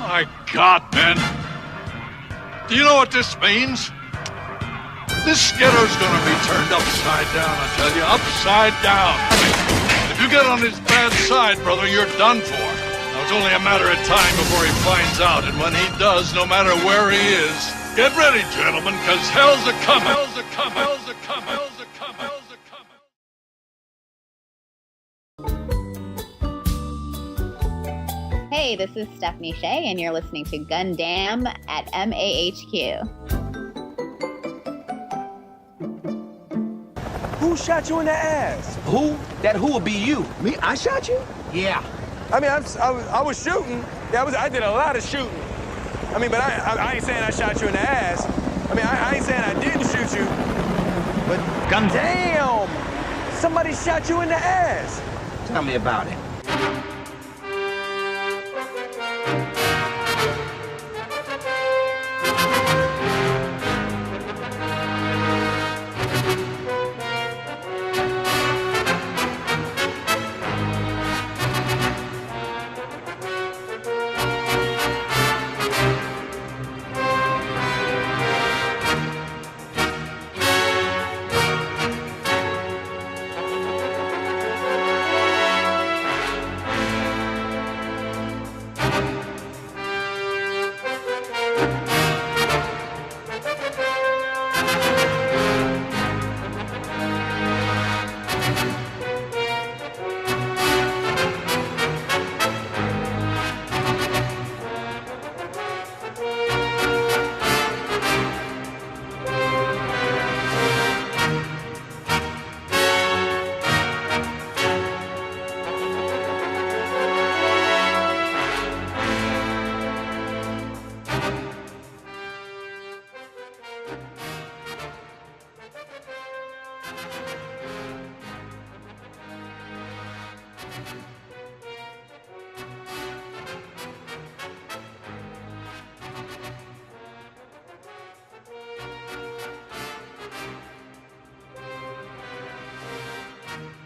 My God, men. Do you know what this means? This skitter's gonna be turned upside down, I tell you, upside down. If you get on his bad side, brother, you're done for. Now, it's only a matter of time before he finds out, and when he does, no matter where he is, get ready, gentlemen, because hell's a-coming. Hell's a-coming. Hell's a-coming. Hell's a-coming. Hell's a-coming. Hey, this is Stephanie Shea, and you're listening to Gundam at MAHQ. Who shot you in the ass? Who? That who would be you. Me? I shot you? Yeah. I mean, I was shooting. Yeah, I did a lot of shooting. I mean, but I ain't saying I shot you in the ass. I mean, I ain't saying I didn't shoot you. But damn, somebody shot you in the ass. Tell me about it.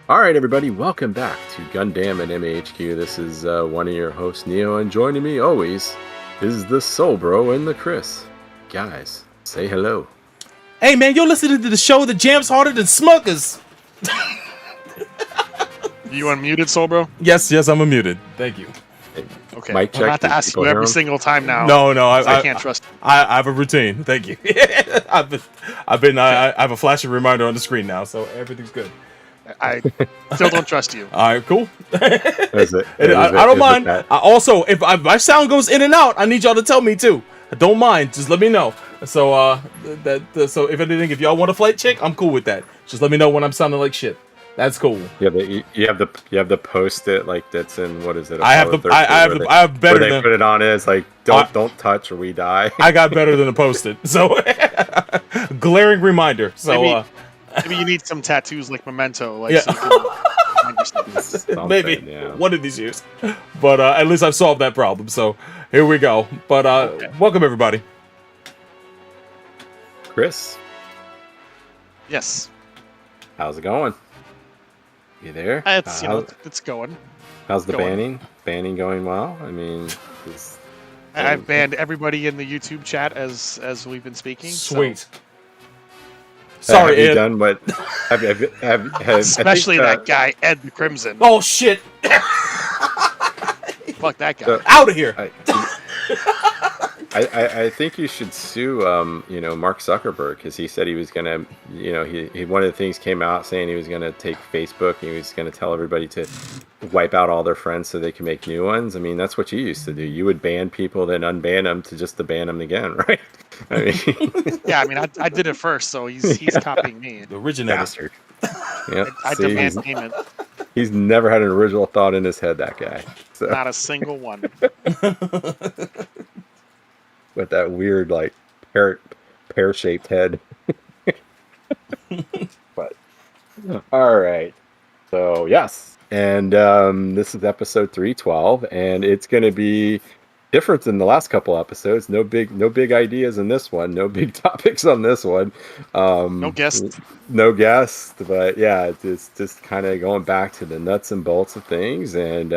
All right, everybody, welcome back to Gundam at MAHQ. This is one of your hosts, Neo, and joining me always is the Soul Bro and the Chris. Guys, say hello. Hey, man, you're listening to the show that jams harder than Smuckers. You unmuted, Soul Bro? Yes, I'm unmuted. Thank you. Okay. Mic check. I'm about to ask you every single time now. No, I can't trust you. I have a routine. Thank you. I have a flashing reminder on the screen now, so everything's good. I still don't trust you. All right, cool. Is it? I don't mind. I also, if my sound goes in and out, I need y'all to tell me too. I don't mind. Just let me know. So so if anything, if y'all want a flight check, I'm cool with that. Just let me know when I'm sounding like shit. That's cool. Yeah, but you have the post-it like that's in what is it? I have better where they than put it on is like don't touch or we die. I got better than a post-it. So glaring reminder. So maybe you need some tattoos like Memento, like yeah. so you can maybe yeah. one of these years. But at least I've solved that problem. So here we go. But okay. Welcome everybody. Chris, Yes. how's it going? You there? It's it's going. How's the going. banning going well? I mean, I've banned everybody in the YouTube chat as we've been speaking. Sweet. So. Sorry, have you Ed. done what? Have Especially that guy, Ed the Crimson. Oh shit! Fuck that guy. Out of here! I think you should sue Mark Zuckerberg because he said he was gonna he one of the things came out saying he was gonna take Facebook and he was gonna tell everybody to wipe out all their friends so they can make new ones. I mean, that's what you used to do. You would ban people, then unban them to ban them again, right? I mean, yeah, I mean, I did it first, so he's copying me. The originator. Bastard. Yeah, I demand payment. He's never had an original thought in his head, that guy. So. Not a single one. With that weird, like, pear-shaped head. But, all right. So, yes. And this is episode 312, and it's going to be different than the last couple episodes. No big ideas in this one. No big topics on this one. No guests. No guests. But, yeah, it's just kind of going back to the nuts and bolts of things. And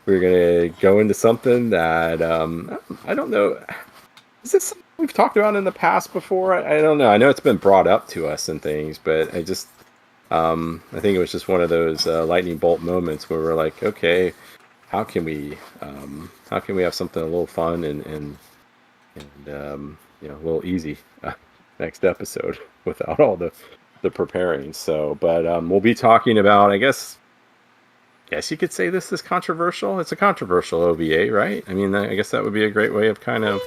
we're gonna go into something that I don't know. Is this something we've talked about in the past before? I don't know. I know it's been brought up to us and things, but I just I think it was just one of those lightning bolt moments where we're like, okay, how can we have something a little fun and you know, a little easy next episode without all the preparing. So, but we'll be talking about, I guess you could say this is controversial. It's a controversial OVA, right? I mean, I guess that would be a great way of kind of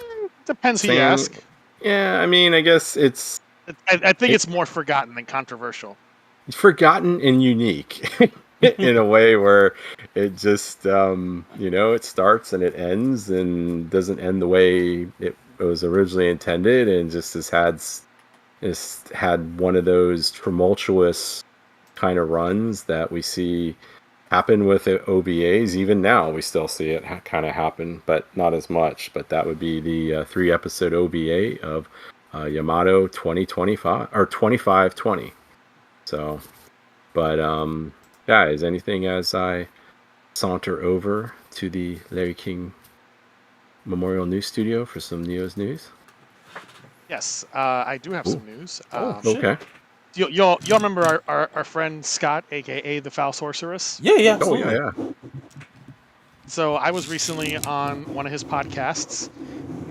Depends who you saying, ask. yeah, I mean, I guess it's I think it's more forgotten than controversial. forgotten and unique in a way where it just you know, it starts and it ends and doesn't end the way it was originally intended, and just has had one of those tumultuous kind of runs that we see happen with OVAs. Even now we still see it kind of happen, but not as much. But that would be the 3-episode OVA of Yamato 2025 or 2520. So, but guys, anything as I saunter over to the Larry King Memorial News Studio for some Neo's news? Yes, I do have some news. Okay. Y'all remember our friend Scott, aka the Foul Sorceress? Yeah, Oh absolutely. yeah. So I was recently on one of his podcasts,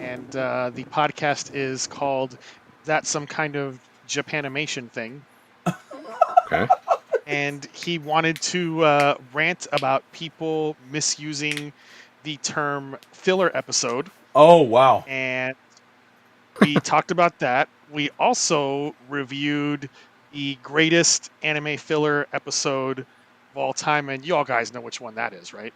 and the podcast is called "That Some Kind of Japanimation Thing," Okay. and he wanted to rant about people misusing the term filler episode, Oh wow. and we talked about that. We also reviewed the greatest anime filler episode of all time, and you all guys know which one that is, right?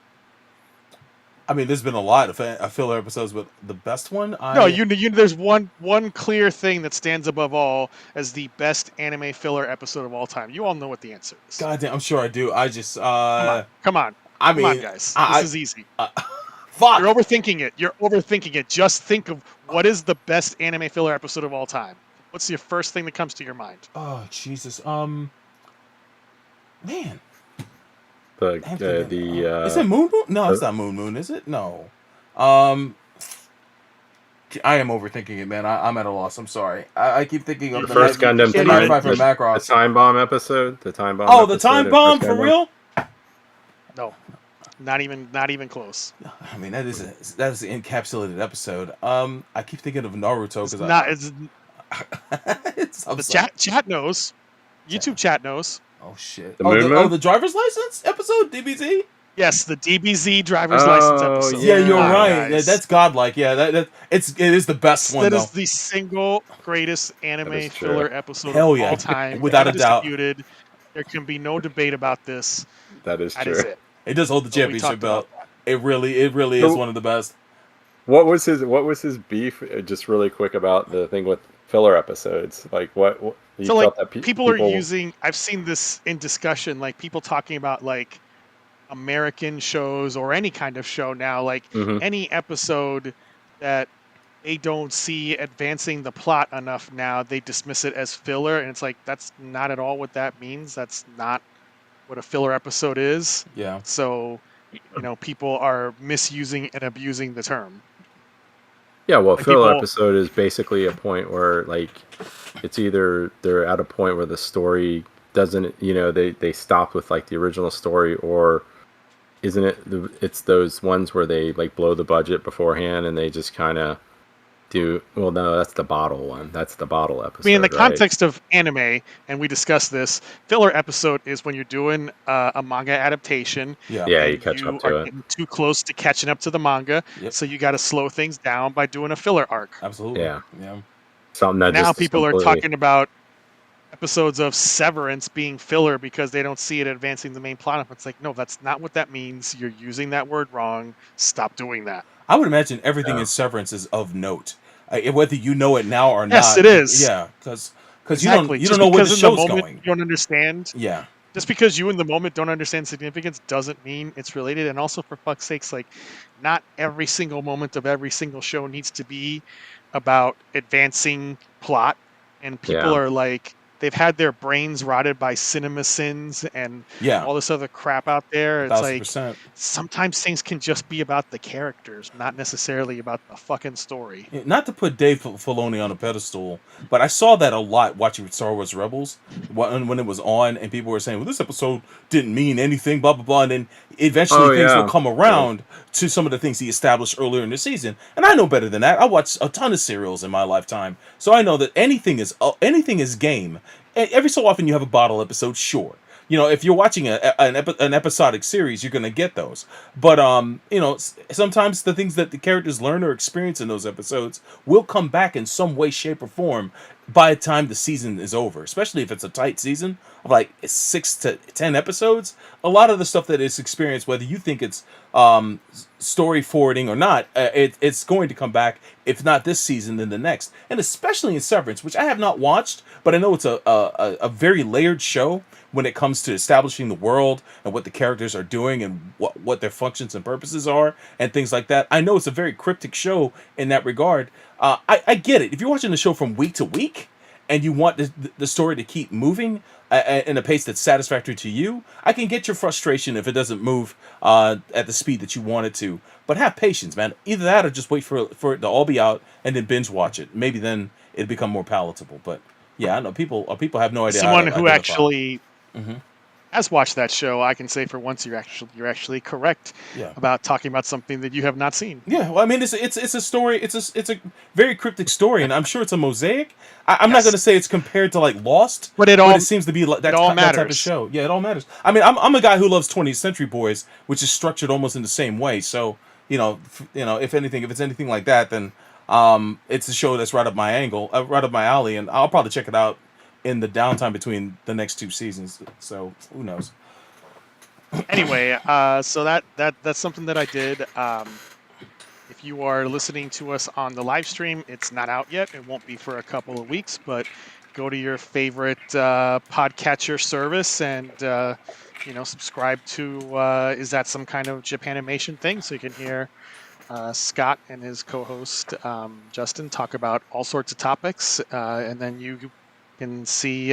I mean, there's been a lot of filler episodes, but the best one, No, you there's one clear thing that stands above all as the best anime filler episode of all time. You all know what the answer is. Goddamn, I'm sure I do. I just Come on, I mean, guys. I- This is easy. fuck. You're overthinking it. You're overthinking it. Just think of what is the best anime filler episode of all time. What's your first thing that comes to your mind? Oh Jesus. Man. Is it Moon Moon? No, it's not Moon Moon, is it? No. I am overthinking it, man. I'm at a loss. I'm sorry. I keep thinking of The the first Gundam Candy time, Fight from the Macross. time bomb episode. The time bomb. Oh, the episode time of bomb First for Gundam? real? No, not even close. I mean, that is an encapsulated episode. I keep thinking of Naruto It's because not. It's I'm the sorry. chat knows. YouTube chat knows. Oh shit. The Moon Moon? The driver's license episode, DBZ. Yes, the DBZ driver's license Oh, episode. Yeah, you're Yeah, right. guys. That's godlike. Yeah, it is the best one That though. is the single greatest anime is true. filler episode Hell of yeah. all time. Without a doubt. Undisputed. There can be no debate about this. That is That true. is it. It does hold the So we championship talked belt. about It really is So- one of the best. What was his beef? Just really quick about the thing with filler episodes. Like what you So like felt that people are using. I've seen this in discussion, like people talking about like American shows or any kind of show now, like Mhm. any episode that they don't see advancing the plot enough now, they dismiss it as filler, and it's like that's not at all what that means. That's not what a filler episode is. Yeah. So, people are misusing and abusing the term. Yeah, well, like filler people- episode is basically a point where like it's either they're at a point where the story doesn't, they stopped with like the original story, or isn't it? It's those ones where they like blow the budget beforehand and they just kind of do. Well, no, that's the bottle one. That's the bottle episode. I mean, in the right? context of anime, and we discussed this, filler episode is when you're doing a manga adaptation. Yeah. Yeah, you and catch you up to are it. getting too close to catching up to the manga, Yep. so you got to slow things down by doing a filler arc. Absolutely. Yeah. Yeah. Something that Now just people are completely- talking about episodes of Severance being filler because they don't see it advancing the main plot. It's like, no, that's not what that means. You're using that word wrong. Stop doing that. I would imagine everything Yeah. in Severance is of note, whether you know it now or not. Yes, it is. Yeah, because Exactly. you Just don't know where the because in show's moment going. You don't understand. Yeah. Just because you in the moment don't understand significance doesn't mean it's related. And also, for fuck's sakes, like, not every single moment of every single show needs to be about advancing plot. And people Yeah. are like they've had their brains rotted by cinema sins and Yeah, all this other crap out there. It's like 1000%. sometimes things can just be about the characters, not necessarily about the fucking story. Not to put Dave Filoni on a pedestal, but I saw that a lot watching Star Wars Rebels when it was on, and people were saying, "Well, this episode didn't mean anything," blah blah blah, and then eventually things will come around to some of the things he established earlier in the season. And I know better than that. I watched a ton of serials in my lifetime, so I know that anything is game. Every so often you have a bottle episode, sure. If you're watching an episodic series, you're gonna get those. But sometimes the things that the characters learn or experience in those episodes will come back in some way, shape, or form by the time the season is over. Especially if it's a tight season of like 6 to 10 episodes. A lot of the stuff that is experienced, whether you think it's story forwarding or not, it's going to come back. If not this season, then the next. And especially in Severance, which I have not watched, but I know it's a very layered show when it comes to establishing the world and what the characters are doing and what their functions and purposes are and things like that. I know it's a very cryptic show in that regard. I get it. If you're watching the show from week to week and you want the story to keep moving in a pace that's satisfactory to you, I can get your frustration if it doesn't move at the speed that you want it to. But have patience, man. Either that or just wait for it to all be out and then binge watch it. Maybe then it'll become more palatable. But yeah, I know people have no idea. Someone how to who identify. actually has watched that show, I can say for once you're actually correct about talking about something that you have not seen. Yeah, well, I mean, it's a story. It's a very cryptic story, and I'm sure it's a mosaic. I'm not going to say it's compared to like Lost, but it seems to be like that type of show. Yeah, it all matters. I mean, I'm a guy who loves 20th Century Boys, which is structured almost in the same way. So if it's anything like that, then it's a show that's right up my alley, and I'll probably check it out in the downtime between the next 2 seasons. So who knows? Anyway, so that's something that I did. If you are listening to us on the live stream, it's not out yet. It won't be for a couple of weeks, but go to your favorite podcatcher service and subscribe to is that some kind of Japanimation thing, so you can hear Scott and his co-host Justin talk about all sorts of topics, and then you can see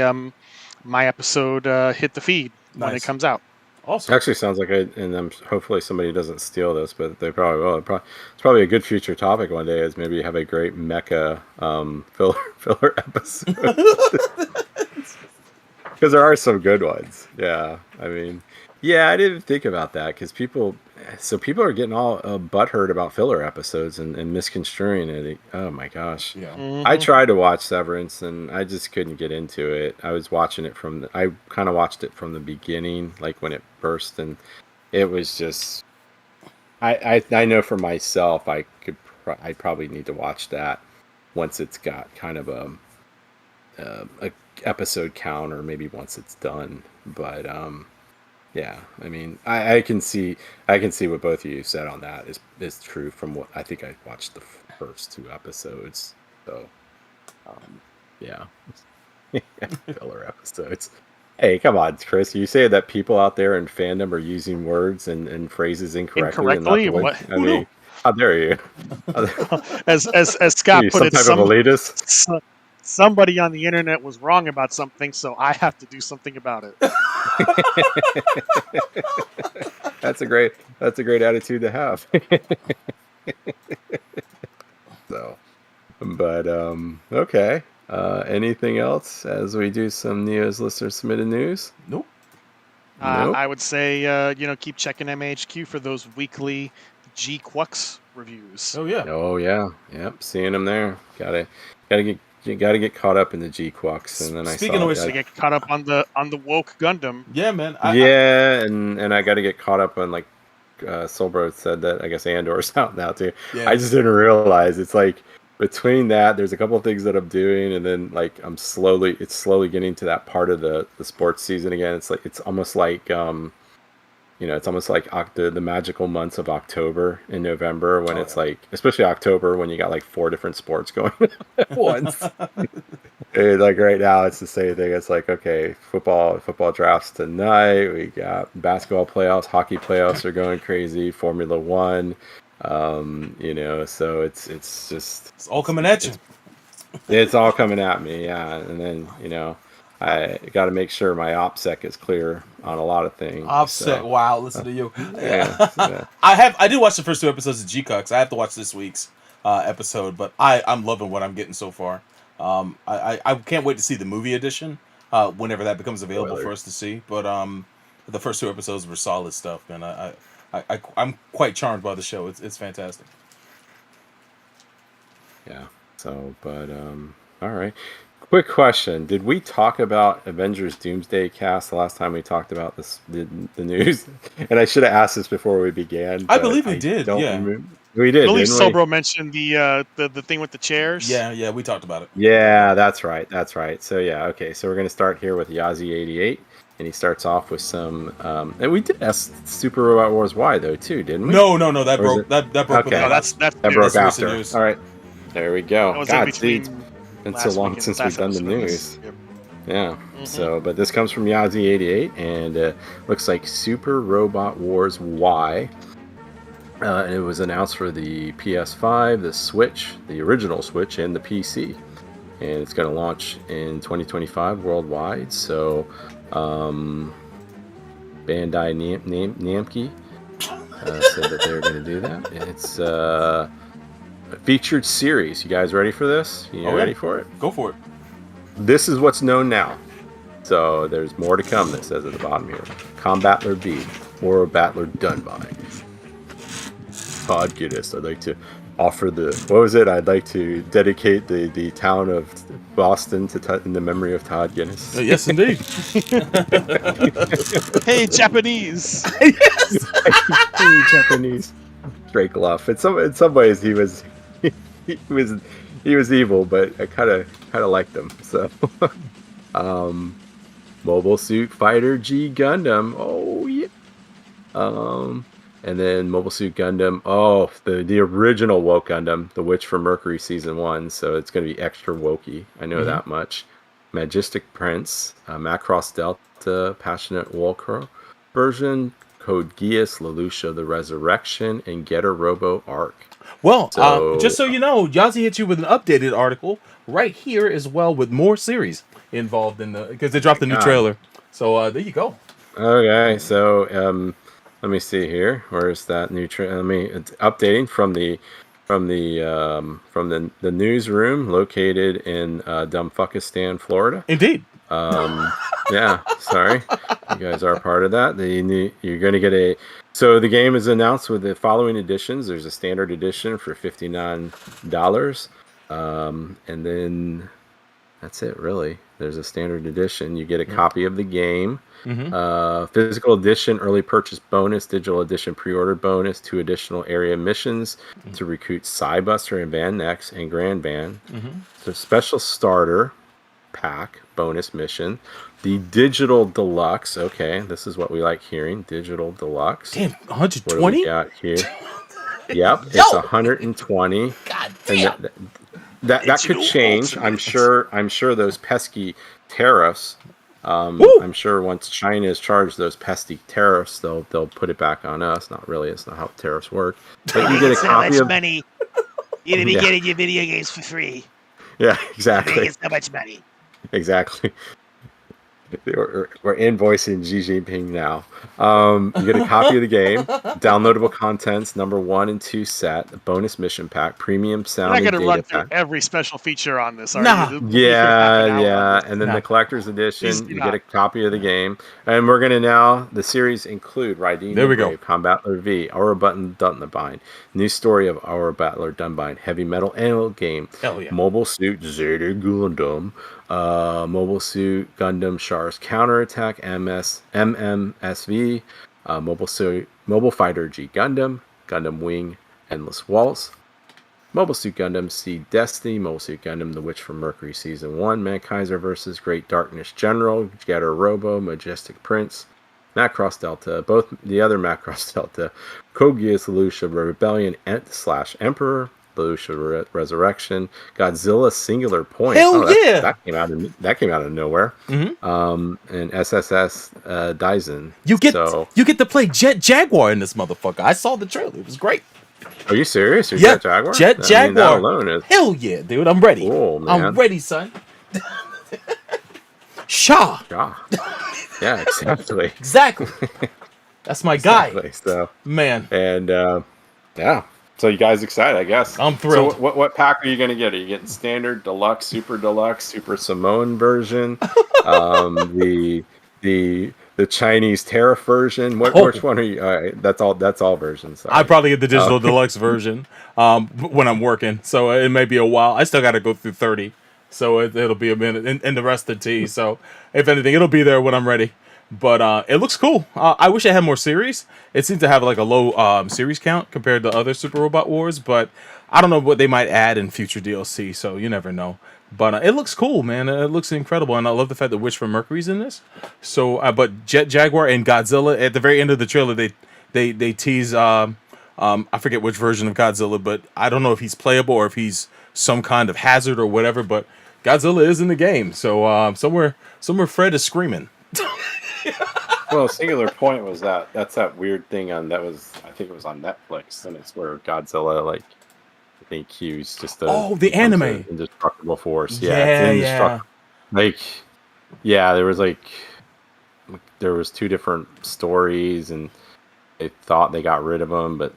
my episode hit the feed when it comes out. Awesome. Actually, sounds like hopefully somebody doesn't steal this, but they probably will. It's probably a good future topic one day. Is maybe have a great Mecha filler episode, because there are some good ones. Yeah, I mean, I didn't think about that because people are getting all butthurt about filler episodes and misconstruing it. Oh my gosh. Yeah. Mm-hmm. I tried to watch Severance and I just couldn't get into it. I was watching it I kind of watched it from the beginning, like when it burst, and it was just, I know for myself, I probably need to watch that once it's got kind of a episode count, or maybe once it's done. But, yeah, I mean, I can see what both of you said on that is true from what I think I watched the first 2 episodes. So, yeah, filler episodes. Hey, come on, Chris. You say that people out there in fandom are using words and phrases incorrectly. What? I mean, how dare you? as Scott put it, some type of elitist. Somebody on the internet was wrong about something, so I have to do something about it. That's a great attitude to have. So, but okay. Anything else as we do some Neo's listener submitted news? Nope. I would say keep checking MAHQ for those weekly G-Quux reviews. Oh yeah. Yep. Seeing them there. Gotta get caught up in the G-Quux, and then Speaking of which, to get caught up on the woke Gundam. Yeah, man. And I got to get caught up on, like Solbro said, that I guess Andor's out now too. Yeah. I just didn't realize it's like between that, there's a couple of things that I'm doing, and then like it's slowly getting to that part of the sports season again. It's almost like it's almost like the magical months of October and November, when it's like, especially October, when you got like 4 different sports going at once. And like right now, it's the same thing. It's like, okay, football drafts tonight. We got basketball playoffs, hockey playoffs are going crazy. Formula 1, so it's all coming at you. It's all coming at me, yeah. And then I got to make sure my OPSEC is clear on a lot of things. Offset. So, Wow, listen to you. yeah. I did watch the first 2 episodes of G-Cucks. I have to watch this week's episode, but I'm loving what I'm getting so far. I can't wait to see the movie edition whenever that becomes available for us to see. But the first 2 episodes were solid stuff, man. I'm quite charmed by the show. It's fantastic. Yeah. So, but all right. Quick question: did we talk about Avengers Doomsday Cast the last time we talked about this the news? And I should have asked this before we began. I believe we did. Yeah, we did. I believe didn't we? Sobro mentioned the thing with the chairs. yeah, we talked about it. Yeah, that's right. So yeah, okay. So we're gonna start here with Yazi88, and he starts off with some. And we did ask Super Robot Wars Y though too, didn't we? No, that broke. That broke. Okay. No, that's That broke that's after. news. All right, there we go. That was God, in see, between it's been so last long week and since last we've done the episode of news. this. Yep. Yeah. So, but this comes from Yazi88, and looks like Super Robot Wars Y. And it was announced for the PS5, the Switch, the original Switch, and the PC. And it's going to launch in 2025 worldwide. So, Bandai Namco said that they were going to do that. It's a featured series. You guys ready for this? You ready for it? Go for it. This is what's known now. So there's more to come, that says at the bottom here. Combattler B, or Battler done by Todd Guinness. I'd like to offer I'd like to dedicate the town of Boston in the memory of Todd Guinness. Yes, indeed. Hey, Japanese. Yes. Hey, Japanese. Drake Luff. In some ways, he was evil, but I kind of liked him. So, Mobile Suit Fighter G Gundam. Oh yeah. And then Mobile Suit Gundam. Oh, the original woke Gundam, the Witch from Mercury Season 1. So it's going to be extra wokey. I know that much. Majestic Prince, Macross Delta, Passionate Walker version, Code Geass, Lelouch the Resurrection, and Getter Robo Arc. Well, just so you know, Yazi hit you with an updated article right here as well with more series involved in because they dropped the new trailer. So there you go. Okay, so let me see here. Where's that new trailer? It's updating from the newsroom located in Dumbfuckistan, Florida. Indeed. Yeah, sorry. You guys are a part of that. You're going to get so the game is announced with the following editions. There's a standard edition for $59. And then that's it, really. There's a standard edition. You get a copy of the game. Physical edition, early purchase bonus, digital edition pre-order bonus, 2 additional area missions to recruit Psybuster and Van Nex and Grand Van. So special starter pack bonus mission, the digital deluxe. Okay, this is what we like hearing. Digital deluxe. Damn, 120. What do we got here? Yep, it's 120. God damn. And that could change. I'm sure those pesky tariffs. I'm sure once China has charged those pesky tariffs, they'll put it back on us. Not really. It's not how tariffs work. But you get a copy of money. You're gonna be getting your video games for free. Yeah, exactly. It's so much money. Exactly. We're invoicing Xi Jinping now. You get a copy of the game, downloadable contents, number 1 and 2 set, the bonus mission pack, premium sound. You're not and going to run data through pack. every special feature on this, are Nah. you? Yeah, and then the collector's edition, you get a copy of the game, and we're gonna the series include Riding There we the go. Brave, Combattler V, Aura Button Dunbind, new story of Aura Battler Dunbind, heavy metal End Game, Hell yeah. Mobile Suit Zeta Gundam, Mobile Suit Gundam Char's Counterattack MMSV, Mobile Fighter G Gundam, Gundam Wing Endless Waltz, Mobile Suit Gundam Seed Destiny, Mobile Suit Gundam The Witch from Mercury Season 1, Mankaiser vs. Great Darkness General, Getter Robo, Majestic Prince, Macross Delta, both the other Macross Delta, Code Geass, Lelouch Rebellion / Emperor, Lelouch Resurrection, Godzilla Singular Point. Hell yeah! That came out of nowhere. And SSS Daisen. You get to play Jet Jaguar in this motherfucker. I saw the trailer. It was great. Are you serious? You're Yeah, Jet Jaguar? Jet Jaguar. That alone is Hell yeah, dude. I'm ready. cool, man. I'm ready, son. Shaw. Yeah, exactly. Exactly. That's my guy. Exactly. So, man. And yeah. So you guys excited, I guess. I'm thrilled. So what pack are you going to get? Are you getting standard, deluxe, super Samoan version, the Chinese tariff version? Which one are you? All right, that's all versions. Sorry. I probably get the digital deluxe version when I'm working, so it may be a while. I still got to go through 30, so it'll be a minute, and the rest of the T. So if anything, it'll be there when I'm ready. But it looks cool. I wish I had more series. It seems to have like a low series count compared to other Super Robot Wars, but I don't know what they might add in future DLC, so you never know. But it looks cool, man. It looks incredible, and I love the fact that Witch from Mercury's in this. So, but Jet Jaguar and Godzilla at the very end of the trailer, they tease. I forget which version of Godzilla, but I don't know if he's playable or if he's some kind of hazard or whatever. But Godzilla is in the game, so somewhere Fred is screaming. Well, Singular Point was that's that weird thing I think it was on Netflix, and it's where Godzilla, like, I think Q's just the anime indestructible force. Yeah. Like, there was two different stories, and they thought they got rid of them, but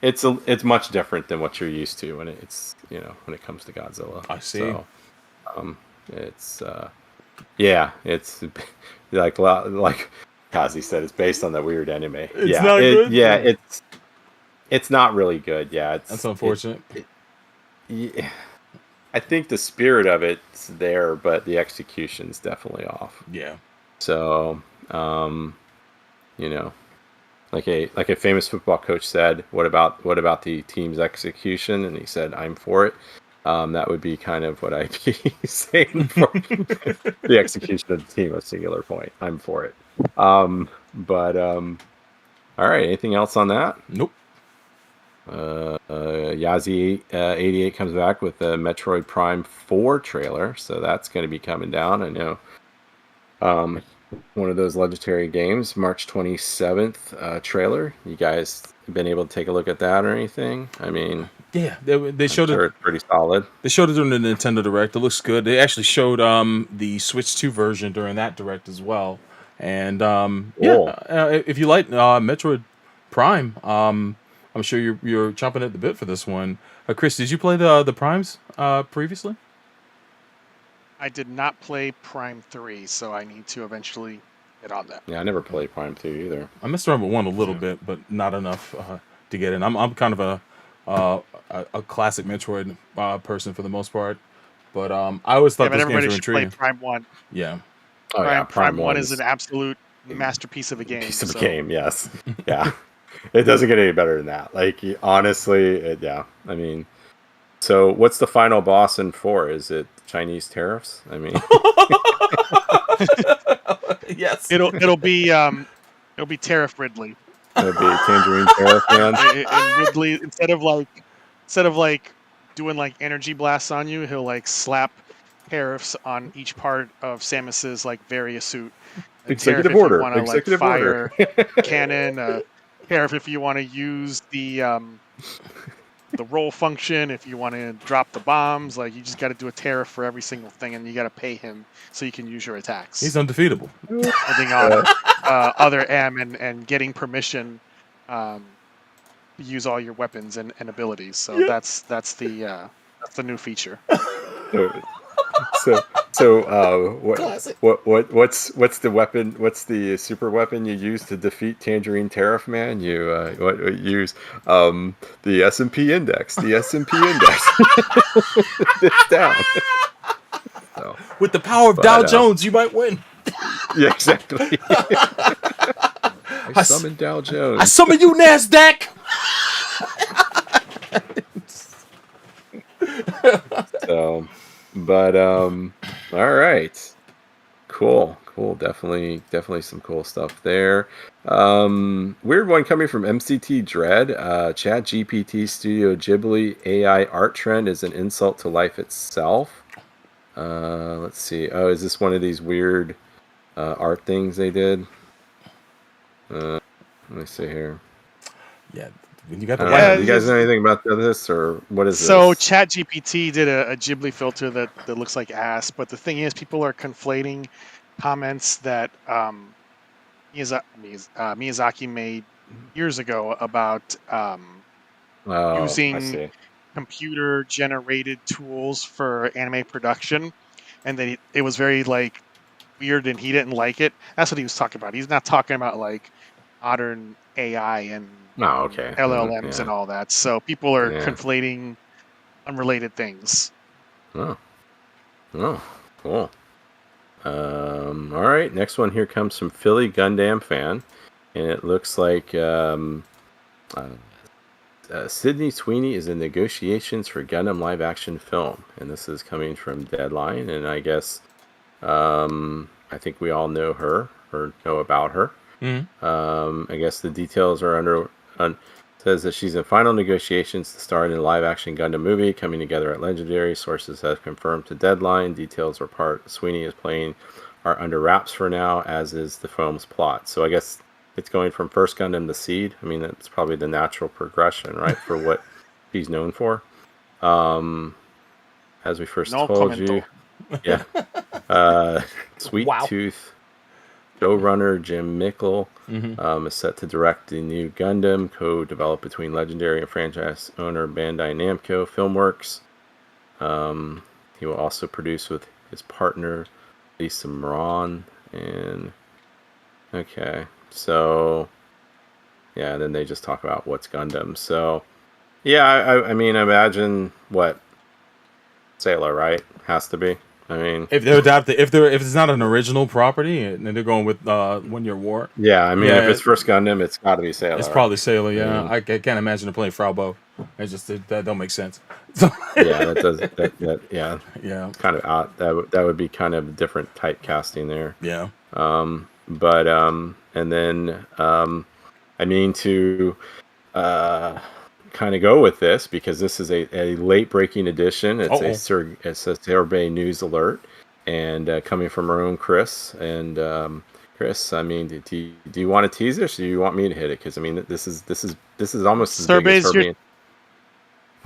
it's much different than what you're used to when it's when it comes to Godzilla. I see. So, it's like Kazi said, it's based on that weird anime. It's not good? Yeah, it's not really good. Yeah, that's unfortunate. Yeah, I think the spirit of it's there, but the execution's definitely off. Yeah. So, like a famous football coach said, what about the team's execution? And he said, "I'm for it." That would be kind of what I'd be saying for the execution of the team of Singular Point. I'm for it. All right. Anything else on that? Nope. Yazi 88 comes back with the Metroid Prime 4 trailer, so that's going to be coming down. I know. One of those legendary games, March 27th trailer. You guys been able to take a look at that or anything? I mean, yeah, they showed it. It's pretty solid. They showed it during the Nintendo Direct. It looks good. They actually showed the Switch 2 version during that Direct as well. And if you like Metroid Prime, I'm sure you're chomping at the bit for this one. Chris, did you play the Primes previously? I did not play Prime 3, so I need to eventually get on that. Yeah, I never played Prime 2 either. I messed around with one a little bit, but not enough to get in. I'm kind of a classic Metroid person for the most part, but I always thought those games were intriguing. Play Prime 1. Yeah. Prime 1 is an absolute masterpiece of a game. Game, yes. Yeah. It doesn't get any better than that. Like, honestly, I mean, so what's the final boss in 4? Is it Chinese tariffs? I mean, yes. It'll be Tariff Ridley. It'll be Tangerine Tariff Man. And Ridley, instead of doing like energy blasts on you, he'll like slap tariffs on each part of Samus's like various suit. Executive order. Executive order. Cannon. Tariff if you want to use the roll function, if you want to drop the bombs, like you just got to do a tariff for every single thing, and you got to pay him so you can use your attacks. He's undefeatable. Holding on other M and getting permission to use all your weapons and abilities. So that's the new feature. What's the weapon? What's the super weapon you use to defeat Tangerine Tariff Man? You use the S&P index. The S&P index. It's down. So, with the power of Dow Jones, you might win. Yeah, exactly. I summoned Dow Jones. I summon you, NASDAQ. So. But all right, cool. Definitely some cool stuff there. Weird one coming from MCT Dread. Chat GPT Studio Ghibli AI art trend is an insult to life itself. Let's see. Oh, is this one of these weird art things they did? Let me see here. Yeah, You got the Yeah, do you guys know anything about this, or what is So this? ChatGPT did a Ghibli filter that looks like ass, but the thing is, people are conflating comments that Miyazaki made years ago about Oh, I using see. computer-generated tools for anime production, and that it was very like weird, and he didn't like it. That's what he was talking about. He's not talking about like modern AI and Oh, okay. LLMs Yeah. and all that. So people are Yeah. conflating unrelated things. Oh. Oh, cool. All right. Next one here comes from Philly Gundam fan, and it looks like Sydney Sweeney is in negotiations for Gundam live action film, and this is coming from Deadline. And I guess I think we all know her or know about her. I guess the details are says that she's in final negotiations to star in a live-action Gundam movie coming together at Legendary. Sources have confirmed to Deadline. Details are part Sweeney is playing are under wraps for now, as is the film's plot. So I guess it's going from first Gundam to Seed. I mean, that's probably the natural progression, right, for what he's known for. As we first No told commento. you, yeah. Sweet Wow. Tooth showrunner Jim Mickle is set to direct the new Gundam, co-developed between Legendary and franchise owner Bandai Namco Filmworks. He will also produce with his partner Lisa Moran. And okay, so yeah, then they just talk about what's Gundam. So yeah, I mean, imagine what Sailor, right? Has to be. I mean, If they're adapted, if it's not an original property and they're going with 1 Year War, yeah, I mean, Yeah, if it's first Gundam, it's got to be Sailor. it's probably Sailor. Yeah, I mean, I can't imagine them playing Frau Bo. That don't make sense. So, yeah, that does that yeah, yeah, kind of out. That would be kind of different typecasting there. yeah. But and then I mean to kind of go with this because this is a late breaking edition. It's a Survey News alert, and coming from our own Chris. And Chris, I mean, do you want to tease this, or do you want me to hit it? Because I mean, this is almost as big as her being.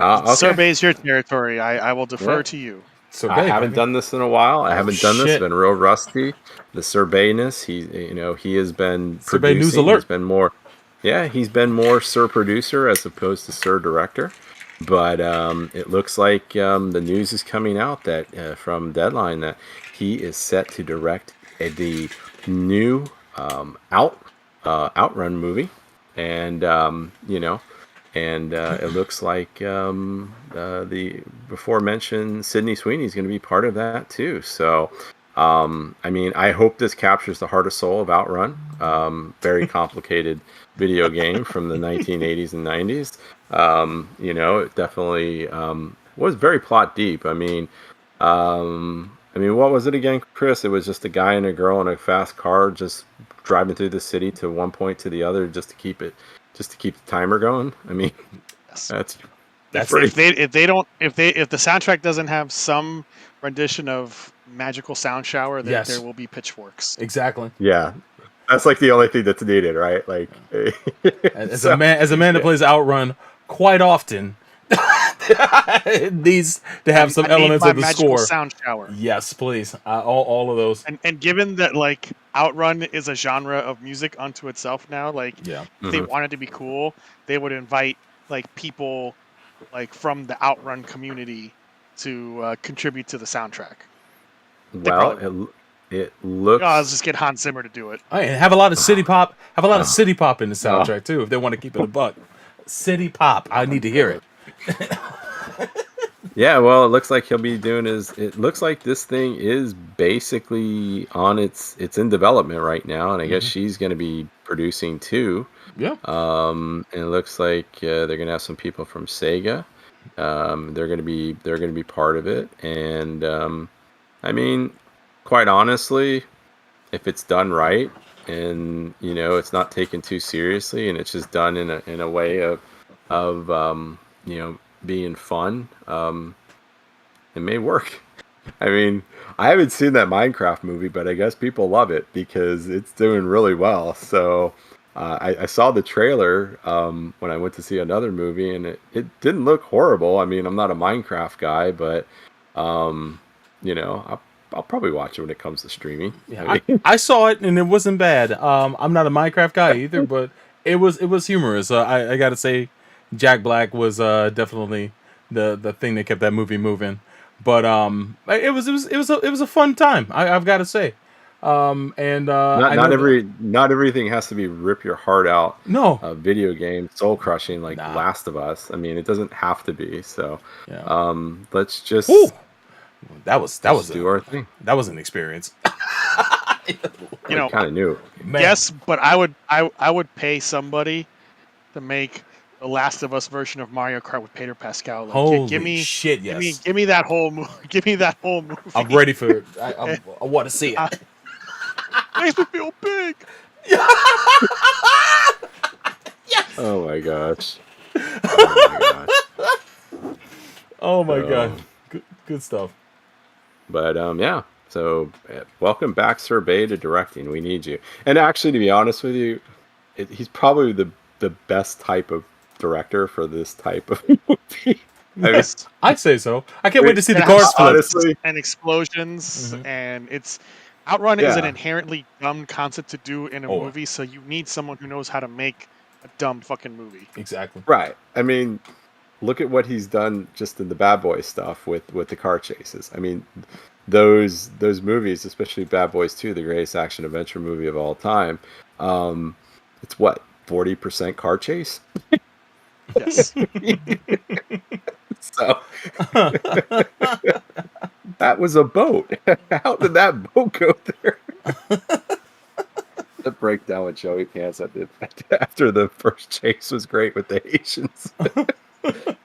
Okay. Survey is your territory. I will defer to you. I haven't done this in a while. I haven't done this. Shit. Been real rusty. The Surveyness. He has been Survey producing. News alert. He's been more. Yeah, he's been more Sir Producer as opposed to Sir Director. But it looks like the news is coming out that from Deadline that he is set to direct the new Outrun movie, and it looks like the before mentioned Sydney Sweeney is going to be part of that too. So, I mean, I hope this captures the heart and soul of Outrun. Very complicated video game from the 1980s and 90s. It definitely was very plot deep. I mean, what was it again, Chris? It was just a guy and a girl in a fast car just driving through the city to one point to the other just to keep the timer going. I mean, that's pretty... if the soundtrack doesn't have some rendition of Magical Sound Shower, then there will be pitchforks. Exactly. Yeah. That's like the only thing that's needed, right? Like, as a man that plays Outrun quite often, it needs to have some elements of the Magical score. Sound Shower. Yes, please. All of those. And given that like Outrun is a genre of music unto itself now, like if they wanted to be cool, they would invite like people like from the Outrun community to contribute to the soundtrack. Well, it looks. Let's just get Hans Zimmer to do it. Oh, and have a lot of city pop. Have a lot of city pop in the soundtrack too, if they want to keep it a buck. City pop. I need to hear it. Yeah, well, it looks like he'll be doing it looks like this thing is basically on it's in development right now, and I guess she's going to be producing too. Yeah. And it looks like they're going to have some people from Sega. They're going to be part of it, and I mean, quite honestly, if it's done right and it's not taken too seriously and it's just done in a way of being fun, it may work. I mean, I haven't seen that Minecraft movie, but I guess people love it because it's doing really well. So I saw the trailer when I went to see another movie, and it didn't look horrible. I mean, I'm not a Minecraft guy, but you know, I'll probably watch it when it comes to streaming. Yeah, I saw it and it wasn't bad. I'm not a Minecraft guy either, but it was humorous. I gotta say, Jack Black was definitely the thing that kept that movie moving. But it was a fun time. I've got to say. Not everything has to be rip your heart out. No, video game soul crushing like Last of Us. I mean, it doesn't have to be. So let's just. Ooh. That was do our thing. That was an experience. You know, kind of new. Man. Yes, but I would pay somebody to make the Last of Us version of Mario Kart with Pedro Pascal. Like, Holy give me shit! Yes, give me that whole movie. Give me that whole movie. I'm ready for it. I want to see it. Makes me feel big. Yes. Oh my gosh. Oh my god. Good stuff. But yeah. So welcome back, Sir Bay, to directing. We need you. And actually, to be honest with you, he's probably the best type of director for this type of movie. Yes, I'd say so. I can't wait to see the cars flip. Honestly. And explosions, and it's Outrun is an inherently dumb concept to do in a movie, so you need someone who knows how to make a dumb fucking movie. Exactly. Right. I mean, look at what he's done just in the Bad Boys stuff with the car chases. I mean, those movies, especially Bad Boys 2, the greatest action adventure movie of all time. It's what, 40% car chase? Yes. So that was a boat. How did that boat go there? The breakdown with Joey Pants after the first chase was great with the Asians.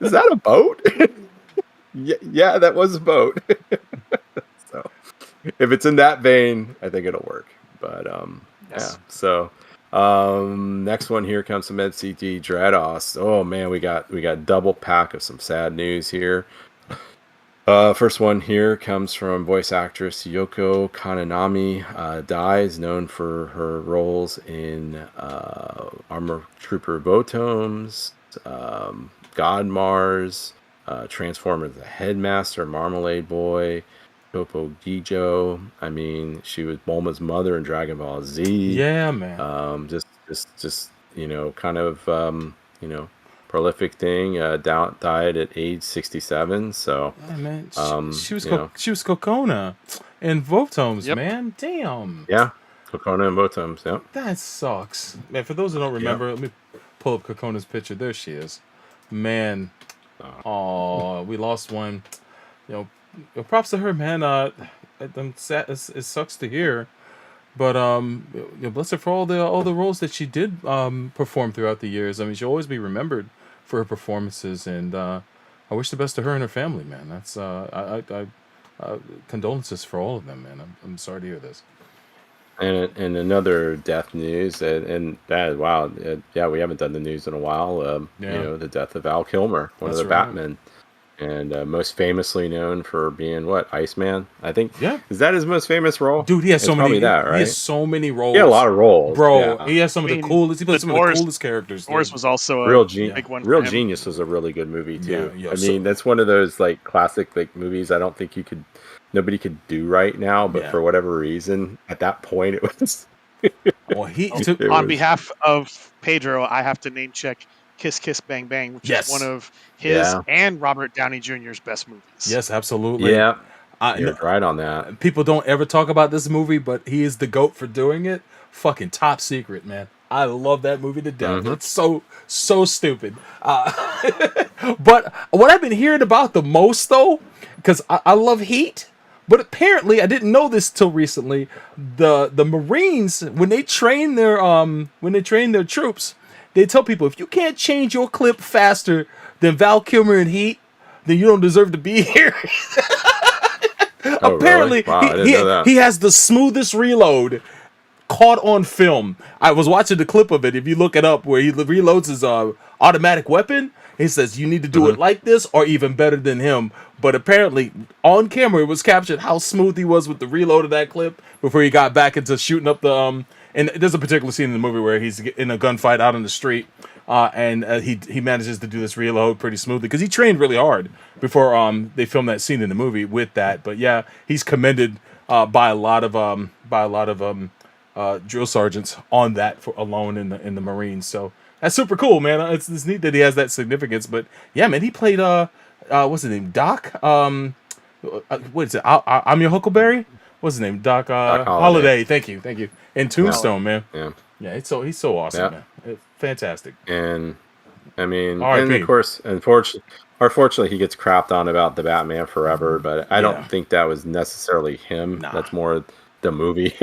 Is that a boat? Yeah, that was a boat. So if it's in that vein, I think it'll work. But yeah. So next one here comes from MCD Dreados. Oh man, we got double pack of some sad news here. First one here comes from voice actress Yoko Kananami. Dies, known for her roles in Armor Trooper Botoms, God Mars, Transformers the Headmaster, Marmalade Boy, Topo Gijo. I mean, she was Bulma's mother in Dragon Ball Z. Yeah, man. Just kind of prolific thing. Died at age 67. So yeah, man. She was Kokona in Votoms, man. Damn. Yeah, Kokona and Votoms. Yep. That sucks, man. For those who don't remember, let me pull up Kokona's picture. There she is, man. Oh, we lost one. Props to her, man. I'm sad. It sucks to hear, but bless her for all the roles that she did perform throughout the years. I mean, she'll always be remembered for her performances, and I wish the best to her and her family, man. That's condolences for all of them, man. I'm sorry to hear this. And another death news, and that wow, yeah, we haven't done the news in a while. The death of Val Kilmer, one of the Batmen. And most famously known for being Iceman, I think. Yeah, is that his most famous role? Dude, he has so many. That, right? He has so many roles. He had a lot of roles, bro. Yeah. He has some of the coolest. He plays some of the coolest characters. Thurs was also Real big one. Real Genius was a really good movie too. Yeah, I mean, that's one of those classic movies. I don't think nobody could do right now, but for whatever reason, at that point, it was. Well, on behalf of Pedro, I have to name check Kiss Kiss Bang Bang, which is one of his and Robert Downey Jr.'s best movies. Yes, absolutely. Yeah, you're right on that. People don't ever talk about this movie, but he is the GOAT for doing it. Fucking top secret, man. I love that movie to death. Mm-hmm. It's so stupid. But what I've been hearing about the most, though, because I love Heat, but apparently I didn't know this till recently. The Marines, when they train their troops, they tell people, if you can't change your clip faster than Val Kilmer in Heat, then you don't deserve to be here. Apparently, really? Wow, he has the smoothest reload caught on film. I was watching the clip of it. If you look it up, where he reloads his automatic weapon, he says you need to do it like this or even better than him. But apparently, on camera, it was captured how smooth he was with the reload of that clip before he got back into shooting up the and there's a particular scene in the movie where he's in a gunfight out on the street, and he manages to do this reload pretty smoothly because he trained really hard before they filmed that scene in the movie with that. But yeah, he's commended by a lot of drill sergeants on that for alone in the Marines. So that's super cool, man. It's neat that he has that significance. But yeah, man, he played what's his name, Doc? What is it? I'm your Huckleberry. What's his name? Doc Holiday. Thank you. In Tombstone, man. Yeah. He's so awesome, man. Fantastic. And I mean, R.I.P. and of course, unfortunately, he gets crapped on about the Batman Forever, but I don't think that was necessarily him. Nah. That's more the movie.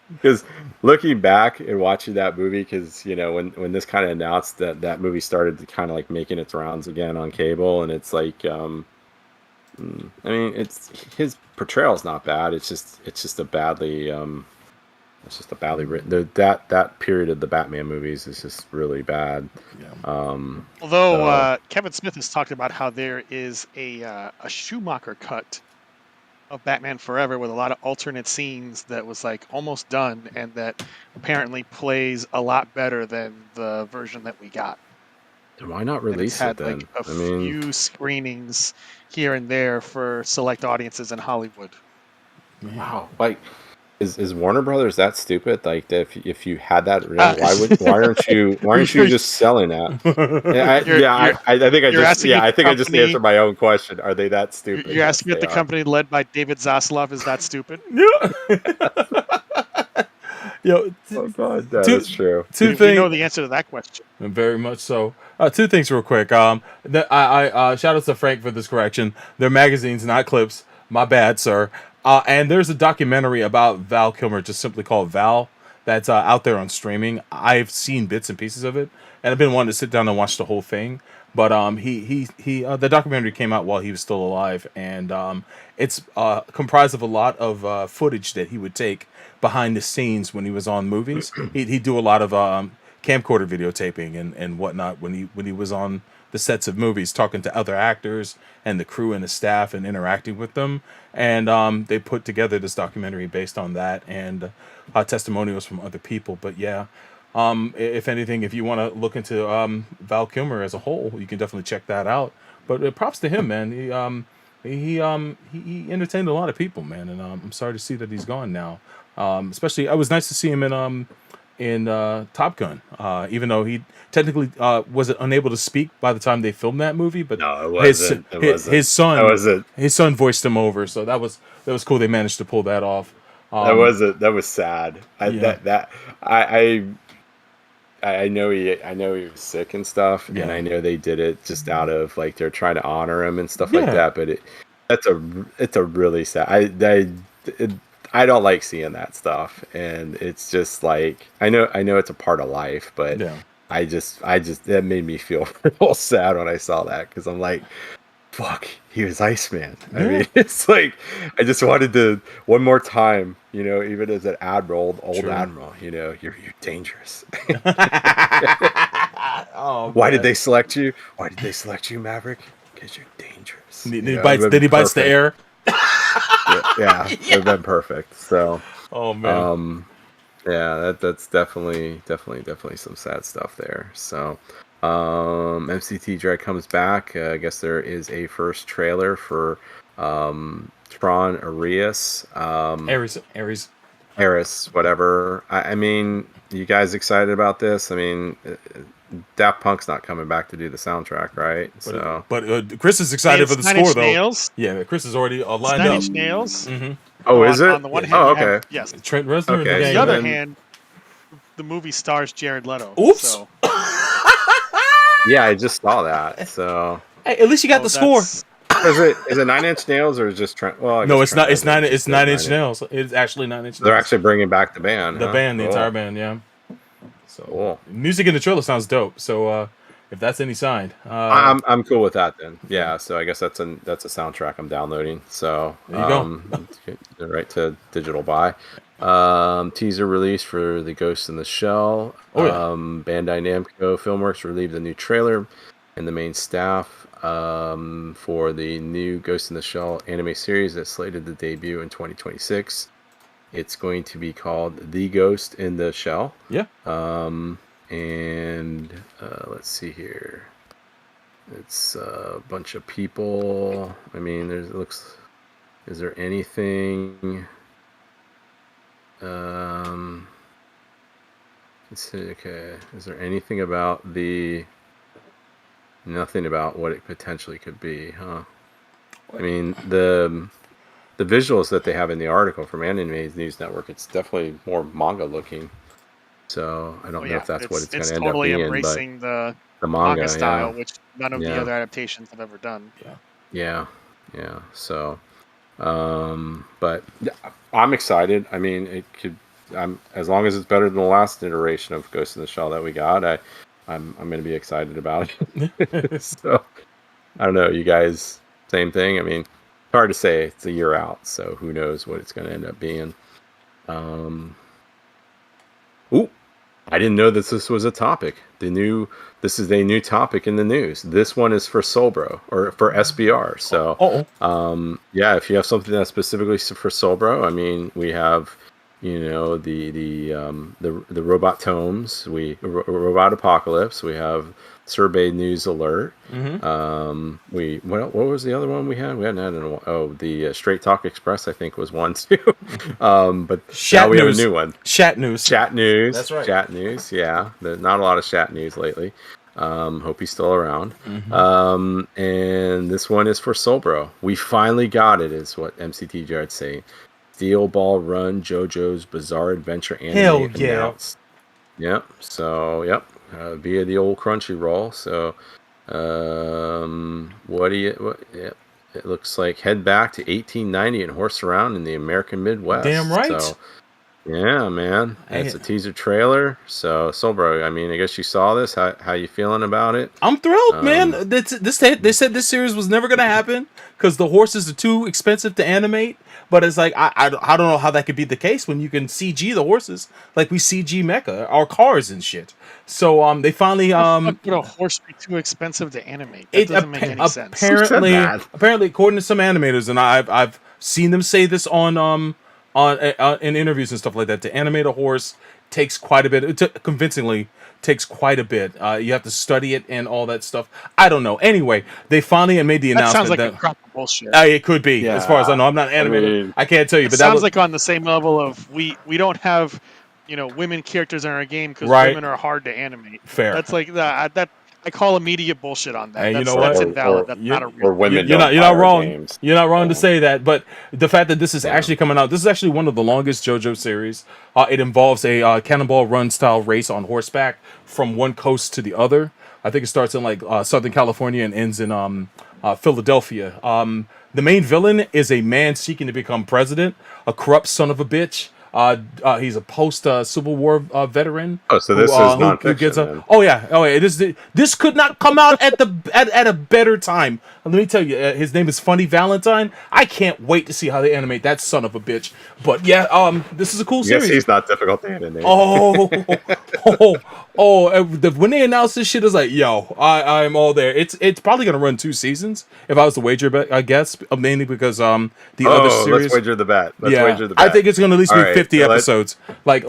Because looking back and watching that movie, because when this kind of announced that movie started to kind of like making its rounds again on cable, and it's like, I mean, it's his portrayal's not bad. It's just a badly written. That period of the Batman movies is just really bad. Although Kevin Smith has talked about how there is a Schumacher cut of Batman Forever with a lot of alternate scenes that was like almost done, and that apparently plays a lot better than the version that we got. Then why not release it then? Like few screenings here and there for select audiences in Hollywood. Wow, like is Warner Brothers that stupid? Like if you had that, why aren't you just selling that? I think I just answered my own question. Are they that stupid? You're asking if the company led by David Zaslav is that stupid? Yo, oh God, that's true. Two things. You know the answer to that question. Very much so. Two things real quick. I shout out to Frank for this correction. They're magazines, not clips. My bad, sir. And there's a documentary about Val Kilmer, just simply called Val, that's out there on streaming. I've seen bits and pieces of it, and I've been wanting to sit down and watch the whole thing. But the documentary came out while he was still alive, and it's comprised of a lot of footage that he would take behind the scenes when he was on movies. He'd do a lot of camcorder videotaping and whatnot when he was on the sets of movies, talking to other actors and the crew and the staff and interacting with them. And they put together this documentary based on that and testimonials from other people. But yeah, if anything, if you want to look into Val Kilmer as a whole, you can definitely check that out. But props to him, man. He entertained a lot of people, man. And I'm sorry to see that he's gone now. Especially, it was nice to see him in Top Gun, even though he technically was unable to speak by the time they filmed that movie, but no, it wasn't. His son voiced him over, so that was cool. They managed to pull that off. That was sad. I know he was sick and stuff, and I know they did it just out of like they're trying to honor him and stuff like that. But it's a really sad. I don't like seeing that stuff, and it's just like I know it's a part of life, but I just that made me feel real sad when I saw that, because I'm like, fuck, he was Iceman. I mean, it's like I just wanted to one more time, even as an admiral, old admiral, you're dangerous. Why did they select you? Why did they select you, Maverick? Because you're dangerous. Then he bites the air. Yeah, it would have been perfect. So, oh man, that's definitely some sad stuff there. So, MCT Dread comes back. I guess there is a first trailer for Tron Arias. Ares, whatever. I mean, you guys excited about this? I mean, Daft Punk's not coming back to do the soundtrack, right? But Chris is excited for the score, though. Nails. Yeah, Chris is already lined up. Nine Inch Nails. Mm-hmm. Oh, is it? On the one hand, okay. Yes. Trent Reznor. Okay. On the other hand, the movie stars Jared Leto. Oops. So. Yeah, I just saw that. So. Hey, at least you got the score. Is it 9 Inch Nails or is just Trent? Well, no, it's not. It's 9 Inch Nails. It's actually 9 Inch Nails. They're actually bringing back the band. The band, the entire band, yeah. So cool. Music in the trailer sounds dope. So if that's any sign, I'm cool with that then. Yeah. So I guess that's a soundtrack I'm downloading. So there you go. Right to digital buy. Teaser release for the Ghost in the Shell. Bandai Namco Filmworks relieved the new trailer and the main staff for the new Ghost in the Shell anime series that's slated to debut in 2026. It's going to be called The Ghost in the Shell. Yeah. And let's see here. It's a bunch of people. I mean, is there anything? Let's see. Okay. Is there anything about nothing about what it potentially could be, huh? I mean, the visuals that they have in the article from Anime News Network, it's definitely more manga looking. So I don't know if that's what it's going to end up totally being. embracing the manga style, which none of the Yeah. other adaptations have ever done. Yeah. So, but I'm excited. I mean, it could. As long as it's better than the last iteration of Ghost in the Shell that we got, I'm going to be excited about it. So I don't know, you guys, same thing. I mean, it's hard to say. It's a year out, so who knows what it's going to end up being. Ooh, I didn't know that this was a topic. This is a new topic in the news. This one is for Solbro or for SBR. So, yeah, if you have something that's specifically for Solbro, I mean, we have, the robot tomes, robot apocalypse. We have Survey News Alert. What was the other one we had? We hadn't had the Straight Talk Express, I think, was one too. But now we have a new one. Chat News. That's right. Chat News. Yeah, there's not a lot of Chat News lately. Hope he's still around. And this one is for Solbro. We finally got it, is what MCT Jared's saying. Steel Ball Run JoJo's Bizarre Adventure anime Hell yeah. announced. Yep. So via the old Crunchyroll. So it looks like head back to 1890 and horse around in the American Midwest. Damn right. So, yeah, man. It's a teaser trailer. So bro, I mean, I guess you saw this. How you feeling about it? I'm thrilled, man. They said this series was never gonna happen because the horses are too expensive to animate. But it's like I don't know how that could be the case when you can CG the horses like we CG Mecha, our cars and shit. So they finally Would a horse be too expensive to animate? That doesn't make any sense. Apparently, according to some animators, and I've seen them say this on in interviews and stuff like that, to animate a horse takes quite a bit. Convincingly takes quite a bit. You have to study it and all that stuff. I don't know. Anyway, they finally made the announcement sounds like a crop of bullshit. It could be, as far as I know. I'm not an animator. I can't tell you. It But sounds like on the same level of we don't have women characters in our game because women are hard to animate. Fair. That's like that. I call immediate bullshit on that. Hey, that's, you know what? That's invalid. That's not a real. Or women. You're not wrong. Games. You're not wrong to say that. But the fact that this is actually coming out, this is actually one of the longest JoJo series. It involves a Cannonball Run style race on horseback from one coast to the other. I think it starts in like Southern California and ends in Philadelphia. The main villain is a man seeking to become president, a corrupt son of a bitch. He's a post Civil War veteran. Oh, so this is nonfiction. This could not come out at a better time. Let me tell you, his name is Funny Valentine. I can't wait to see how they animate that son of a bitch. But yeah, this is a cool series. Yes, he's not difficult to animate. When they announced this shit, it's like, yo, I'm all there. It's probably gonna run 2 seasons if I was to wager, I guess, mainly because other series. Let's wager the bet. Wager the bet. I think it's gonna at least be 50 episodes. Like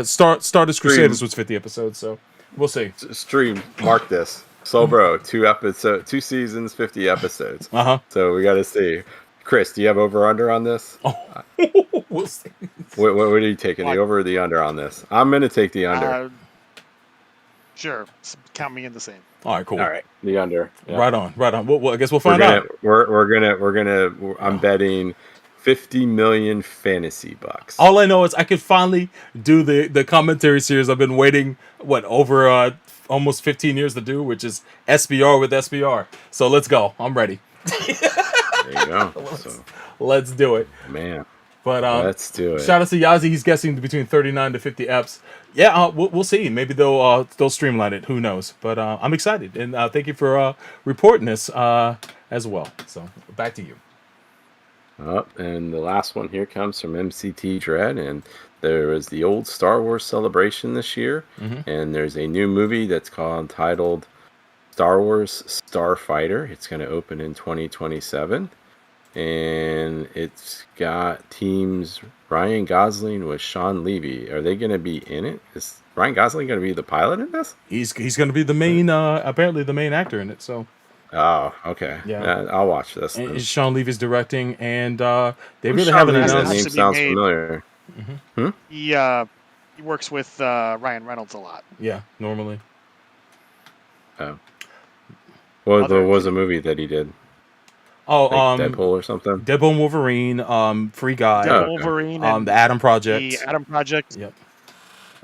Stardust Crusaders was 50 episodes. So we'll see. Stream, mark this. Bro, 2 seasons, 50 episodes. So we got to see. Chris, do you have over under on this? We'll see. What are you taking, the over or the under on this? I'm gonna take the under. Sure, count me in the same. All right, cool. All right, the under. Yeah. Right on. Well, I guess we'll find out. I'm betting 50 million fantasy bucks. All I know is I could finally do the commentary series I've been waiting over almost 15 years to do, which is SBR with SBR. So let's go. I'm ready. There you go. Let's do it, man. But let's do it. Shout out to Yazi. He's guessing between 39 to 50 eps. Yeah, we'll see. Maybe they'll streamline it. Who knows? But I'm excited, and thank you for reporting this as well. So back to you. And the last one here comes from MCT Dread, and there was the old Star Wars celebration this year, and there's a new movie that's titled Star Wars Starfighter. It's going to open in 2027. and it's got teams Ryan Gosling with Sean Levy. Are they going to be in it? Is Ryan Gosling going to be the pilot in this? He's going to be the main, apparently the main actor in it. So. Oh, okay. Yeah. I'll watch this. And Sean Levy's directing, and they Who's really Sean haven't Levy? announced. That name sounds familiar. He works with Ryan Reynolds a lot. Yeah, normally. Oh. Well, there was a movie that he did. Oh, like Deadpool or something. Deadpool and Wolverine, Free Guy, Wolverine, and the Adam Project. The Adam Project. Yep.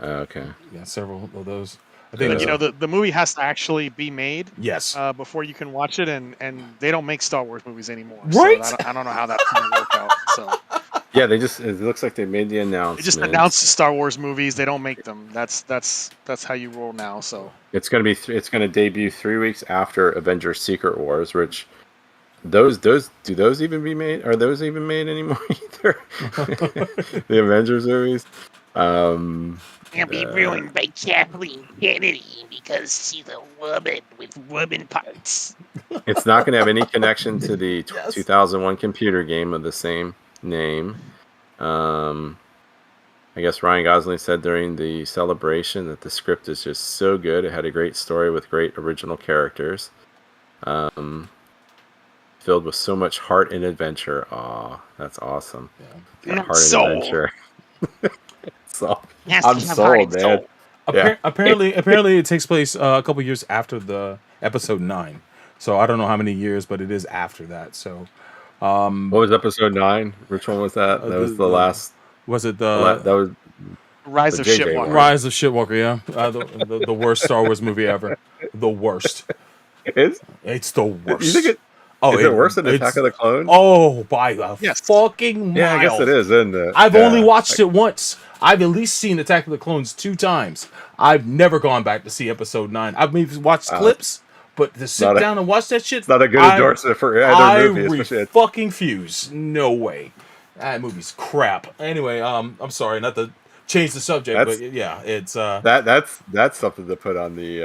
Okay. Yeah, several of those. I But think the movie has to actually be made. Yes. Before you can watch it, and they don't make Star Wars movies anymore. Right. So I don't know how that's going to work out. So. Yeah, it looks like they made the announcement. They just announced Star Wars movies. They don't make them. That's how you roll now. So it's going to debut 3 weeks after Avengers: Secret Wars, which do those even be made? Are those even made anymore either? The Avengers movies. It'll be ruined by Kathleen Kennedy because she's a woman with woman parts. It's not going to have any connection to the 2001 computer game of the same name. I guess Ryan Gosling said during the celebration that the script is just so good. It had a great story with great original characters, filled with so much heart and adventure. Aw, that's awesome. Yeah. Heart and adventure. Yes, I'm have sold, heart and man. soul. Apparently, it takes place a couple years after the episode 9. So I don't know how many years, but it is after that. So, what was episode 9? Which one was that? That was the last. Was it that was Rise of Shitwalker. Rise of Shitwalker, yeah. The worst Star Wars movie ever. The worst. It's the worst. You think is it worse than Attack of the Clones? Oh, by a fucking mile. Yeah, I guess it is, isn't it? I've only watched it once. I've at least seen Attack of the Clones 2 times. I've never gone back to see episode 9. I've maybe watched clips, but to sit down and watch that shit, it's not a good endorsement for either movie. Fucking fuse. No way. That movie's crap. Anyway, I'm sorry, not to change the subject, but yeah, it's that's something to put on the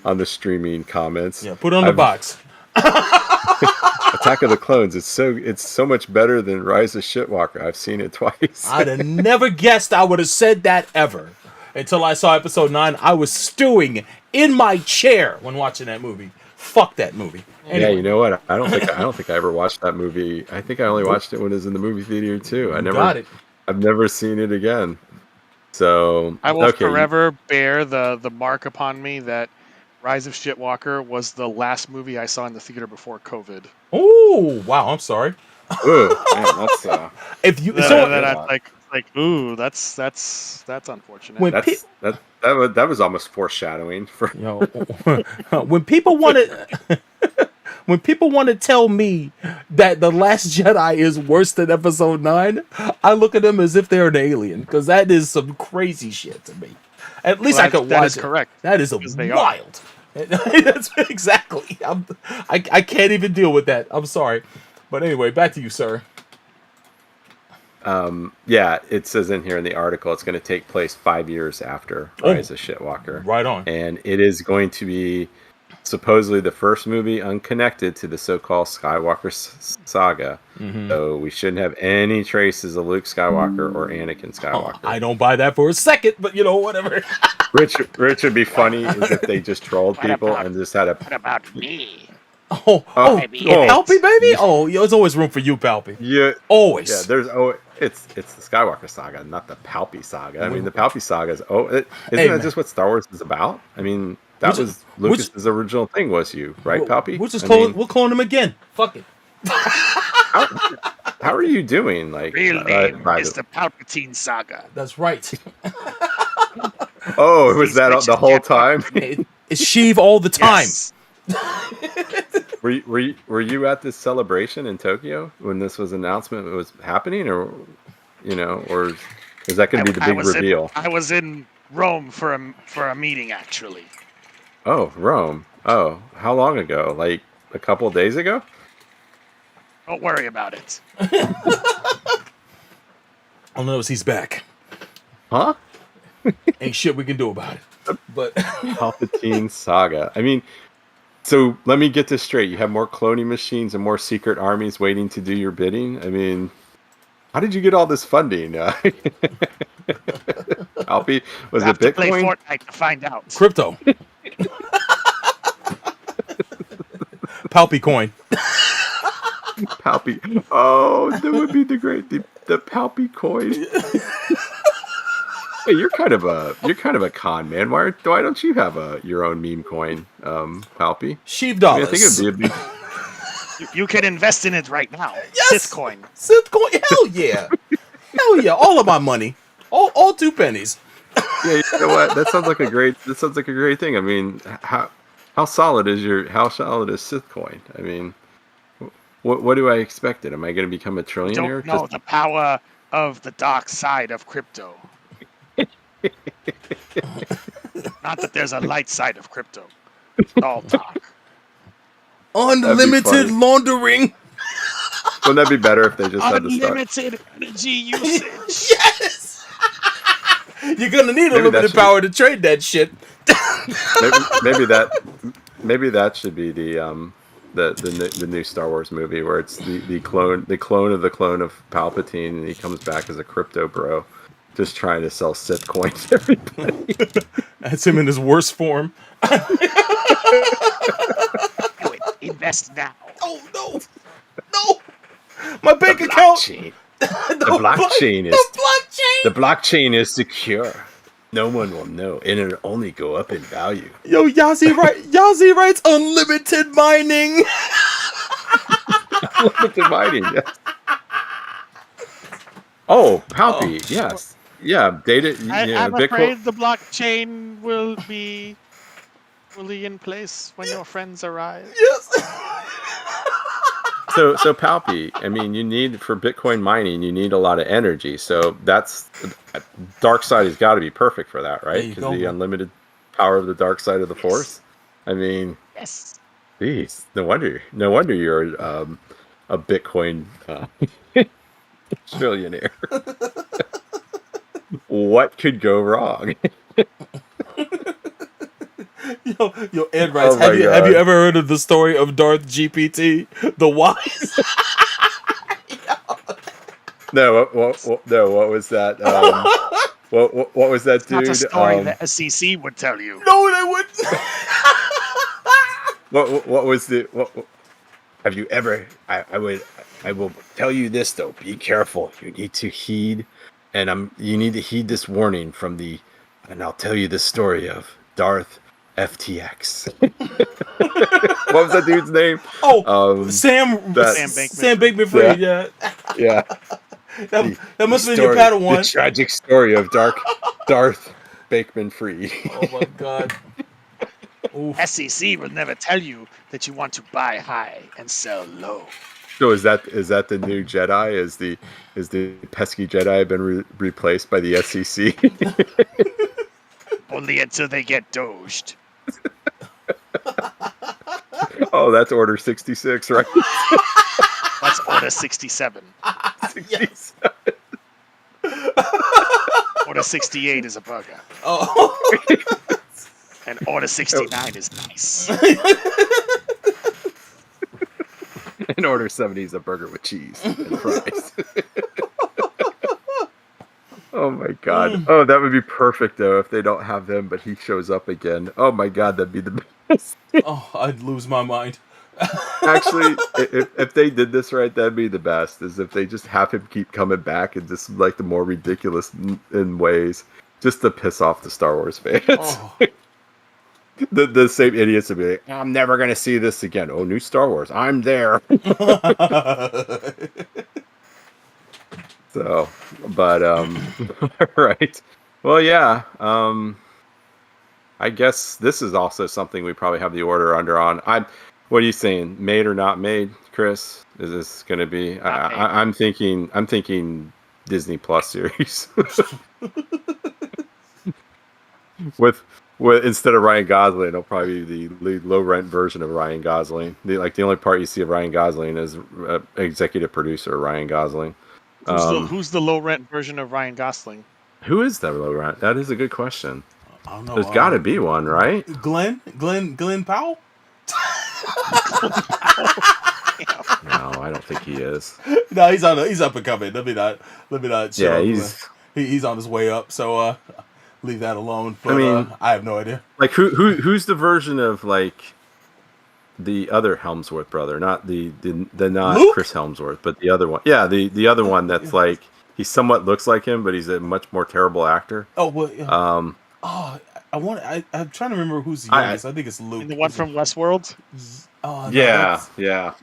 on the streaming comments. Yeah, put it on the box. Attack of the Clones. It's so much better than Rise of Shitwalker. I've seen it twice. I'd have never guessed I would have said that ever until I saw episode 9. I was stewing in my chair when watching that movie. Fuck that movie. Anyway. Yeah, you know what? I don't think I ever watched that movie. I think I only watched it when it was in the movie theater too. I've never seen it again. So I will forever bear the mark upon me that Rise of Shitwalker was the last movie I saw in the theater before COVID. Oh wow! I'm sorry. Ooh, man, that's if you that's unfortunate. That was almost foreshadowing for when people want to when people want to tell me that The Last Jedi is worse than Episode 9, I look at them as if they're an alien because that is some crazy shit to me. At least I could watch it. That is correct. That is wild. That's exactly. I can't even deal with that. I'm sorry, but anyway, back to you, sir. Yeah, it says in here in the article it's going to take place 5 years after Rise of Shitwalker. Right on. And it is going to be supposedly the first movie unconnected to the so-called Skywalker saga. Mm-hmm. So we shouldn't have any traces of Luke Skywalker or Anakin Skywalker. I don't buy that for a second, but whatever. Rich would be funny is if they just trolled people and just had a... What about me? Palpy, baby? Oh, there's always room for you, Palpy. Yeah. Always. Yeah, it's the Skywalker saga, not the Palpy saga. I mean, the Palpy saga is... isn't that just what Star Wars is about? I mean... That was Lucas's original thing, was you, right, Palpy? We'll clone him again. Fuck it. How are you doing? Like, real name is the Palpatine saga. That's right. Oh, was that the whole time? It's Sheev all the time. Yes. Were you at this celebration in Tokyo when this announcement was happening, or or is that going to be the big reveal? I was in Rome for a meeting, actually. Oh, Rome. Oh, how long ago? Like a couple of days ago? Don't worry about it. I'll notice he's back. Huh? Ain't shit we can do about it. But Palpatine saga. I mean, So let me get this straight. You have more cloning machines and more secret armies waiting to do your bidding? I mean, how did you get all this funding? Alfie, was You it have to play Bitcoin? Fortnite to find out. Crypto. Palpy coin. Palpy. Oh, that would be the Palpy coin. Hey, you're kind of a con man. Why don't you have your own meme coin, Palpy? Sheep I mean, I dollars. think it'd be You can invest in it right now. Yes! Sith coin. Sith coin. Hell yeah. Hell yeah. All of my money. All 2 pennies. yeah. You know what? That sounds like a great thing. I mean, how solid is Sith coin? I mean, what do I expect it? Am I going to become a trillionaire? Don't know the power of the dark side of crypto. Not that there's a light side of crypto. It's all dark. Unlimited laundering. Wouldn't that be better if they just had the stock? Unlimited energy usage. Yes. You're gonna need Maybe unlimited power to trade that shit. maybe that should be the new Star Wars movie where it's the clone of the clone of Palpatine, and he comes back as a crypto bro, just trying to sell Sith coins to everybody. That's him in his worst form. Do it. Invest now. Oh no, my bank account. The blockchain is secure. No one will know, and it'll only go up in value. Yo, Yazi writes unlimited mining. Unlimited mining, yes. Oh, Palpy, yes. Yeah, data. I'm Bitcoin. afraid the blockchain will be fully in place when your friends arrive. Yes. So Palpy, I mean, for Bitcoin mining, you need a lot of energy. So that's dark side has got to be perfect for that, right? Because the unlimited power of the dark side of the Force. I mean, Yes. geez, no wonder you're a Bitcoin trillionaire. What could go wrong? Yo, Ed writes, have you ever heard of the story of Darth GPT, the Wise? No, what was that? What was that dude? That's a story the SEC would tell you. No, they wouldn't. What was the? Have you ever? I will tell you this though. Be careful. You need to heed, you need to heed this warning from and I'll tell you the story of Darth FTX. What was that dude's name? Oh, Sam Bankman-Fried. Yeah. That must have been your Padawan. The tragic story of Darth Bankman-Fried. Oh my God. Oof. SEC will never tell you that you want to buy high and sell low. So is that the new Jedi? Is the pesky Jedi been replaced by the SEC? Only until they get doged. Oh, that's Order 66, right? That's Order 67. 67. Order 68 is a burger. Oh. And Order 69 is nice. And Order 70 is a burger with cheese and fries. Oh my God. Oh, that would be perfect though if they don't have him, but he shows up again. Oh my God, that'd be the best. Oh, I'd lose my mind. Actually, if they did this right, that'd be the best. Is if they just have him keep coming back and just like the more ridiculous in ways, just to piss off the Star Wars fans. Oh. The same idiots would be like, I'm never gonna see this again. Oh, new Star Wars, I'm there. So, but right. Well, yeah. I guess this is also something we probably have the order under on. What are you saying? Made or not made, Chris? Is this going to be? I'm thinking Disney Plus series with instead of Ryan Gosling, it'll probably be the low rent version of Ryan Gosling. The only part you see of Ryan Gosling is executive producer Ryan Gosling. Who's the low rent version of Ryan Gosling? Who is that low rent? That is a good question. I don't know. There's got to be one, right? Glenn Powell. No, I don't think he is. No, he's up and coming. Let me not shit Yeah, on him. he's. He's on his way up. So leave that alone. But I mean, I have no idea. Like who's the version of like the other Helmsworth brother, not the not Luke? Chris Helmsworth, but the other one. Yeah, the other one that's like he somewhat looks like him, but he's a much more terrible actor. Oh well. I'm trying to remember who's the youngest. I think it's Luke. And the one from Westworld. Oh, no, yeah.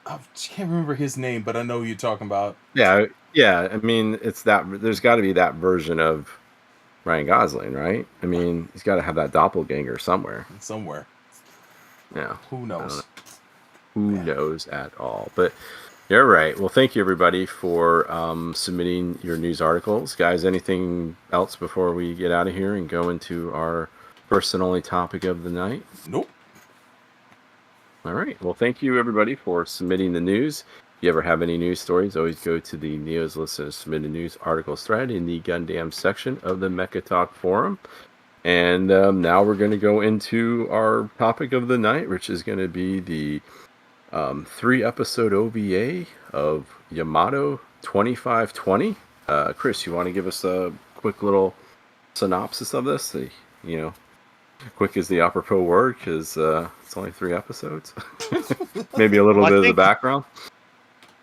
I can't remember his name, but I know who you're talking about. Yeah. I mean, it's that. There's got to be that version of Ryan Gosling, right? I mean, he's got to have that doppelganger somewhere. Yeah. Who knows? Who knows at all? But you're right. Well, thank you everybody for submitting your news articles, guys. Anything else before we get out of here and go into our first and only topic of the night? Nope. All right. Well, thank you everybody for submitting the news. If you ever have any news stories, always go to the Neos Listen to Submitted News articles thread in the Gundam section of the Mecha Talk forum. And now we're going to go into our topic of the night, which is going to be the 3-episode OVA of Yamato 2520. Chris, you want to give us a quick little synopsis of this? Quick is the apropos word because it's only 3 episodes. Maybe a little bit of the background.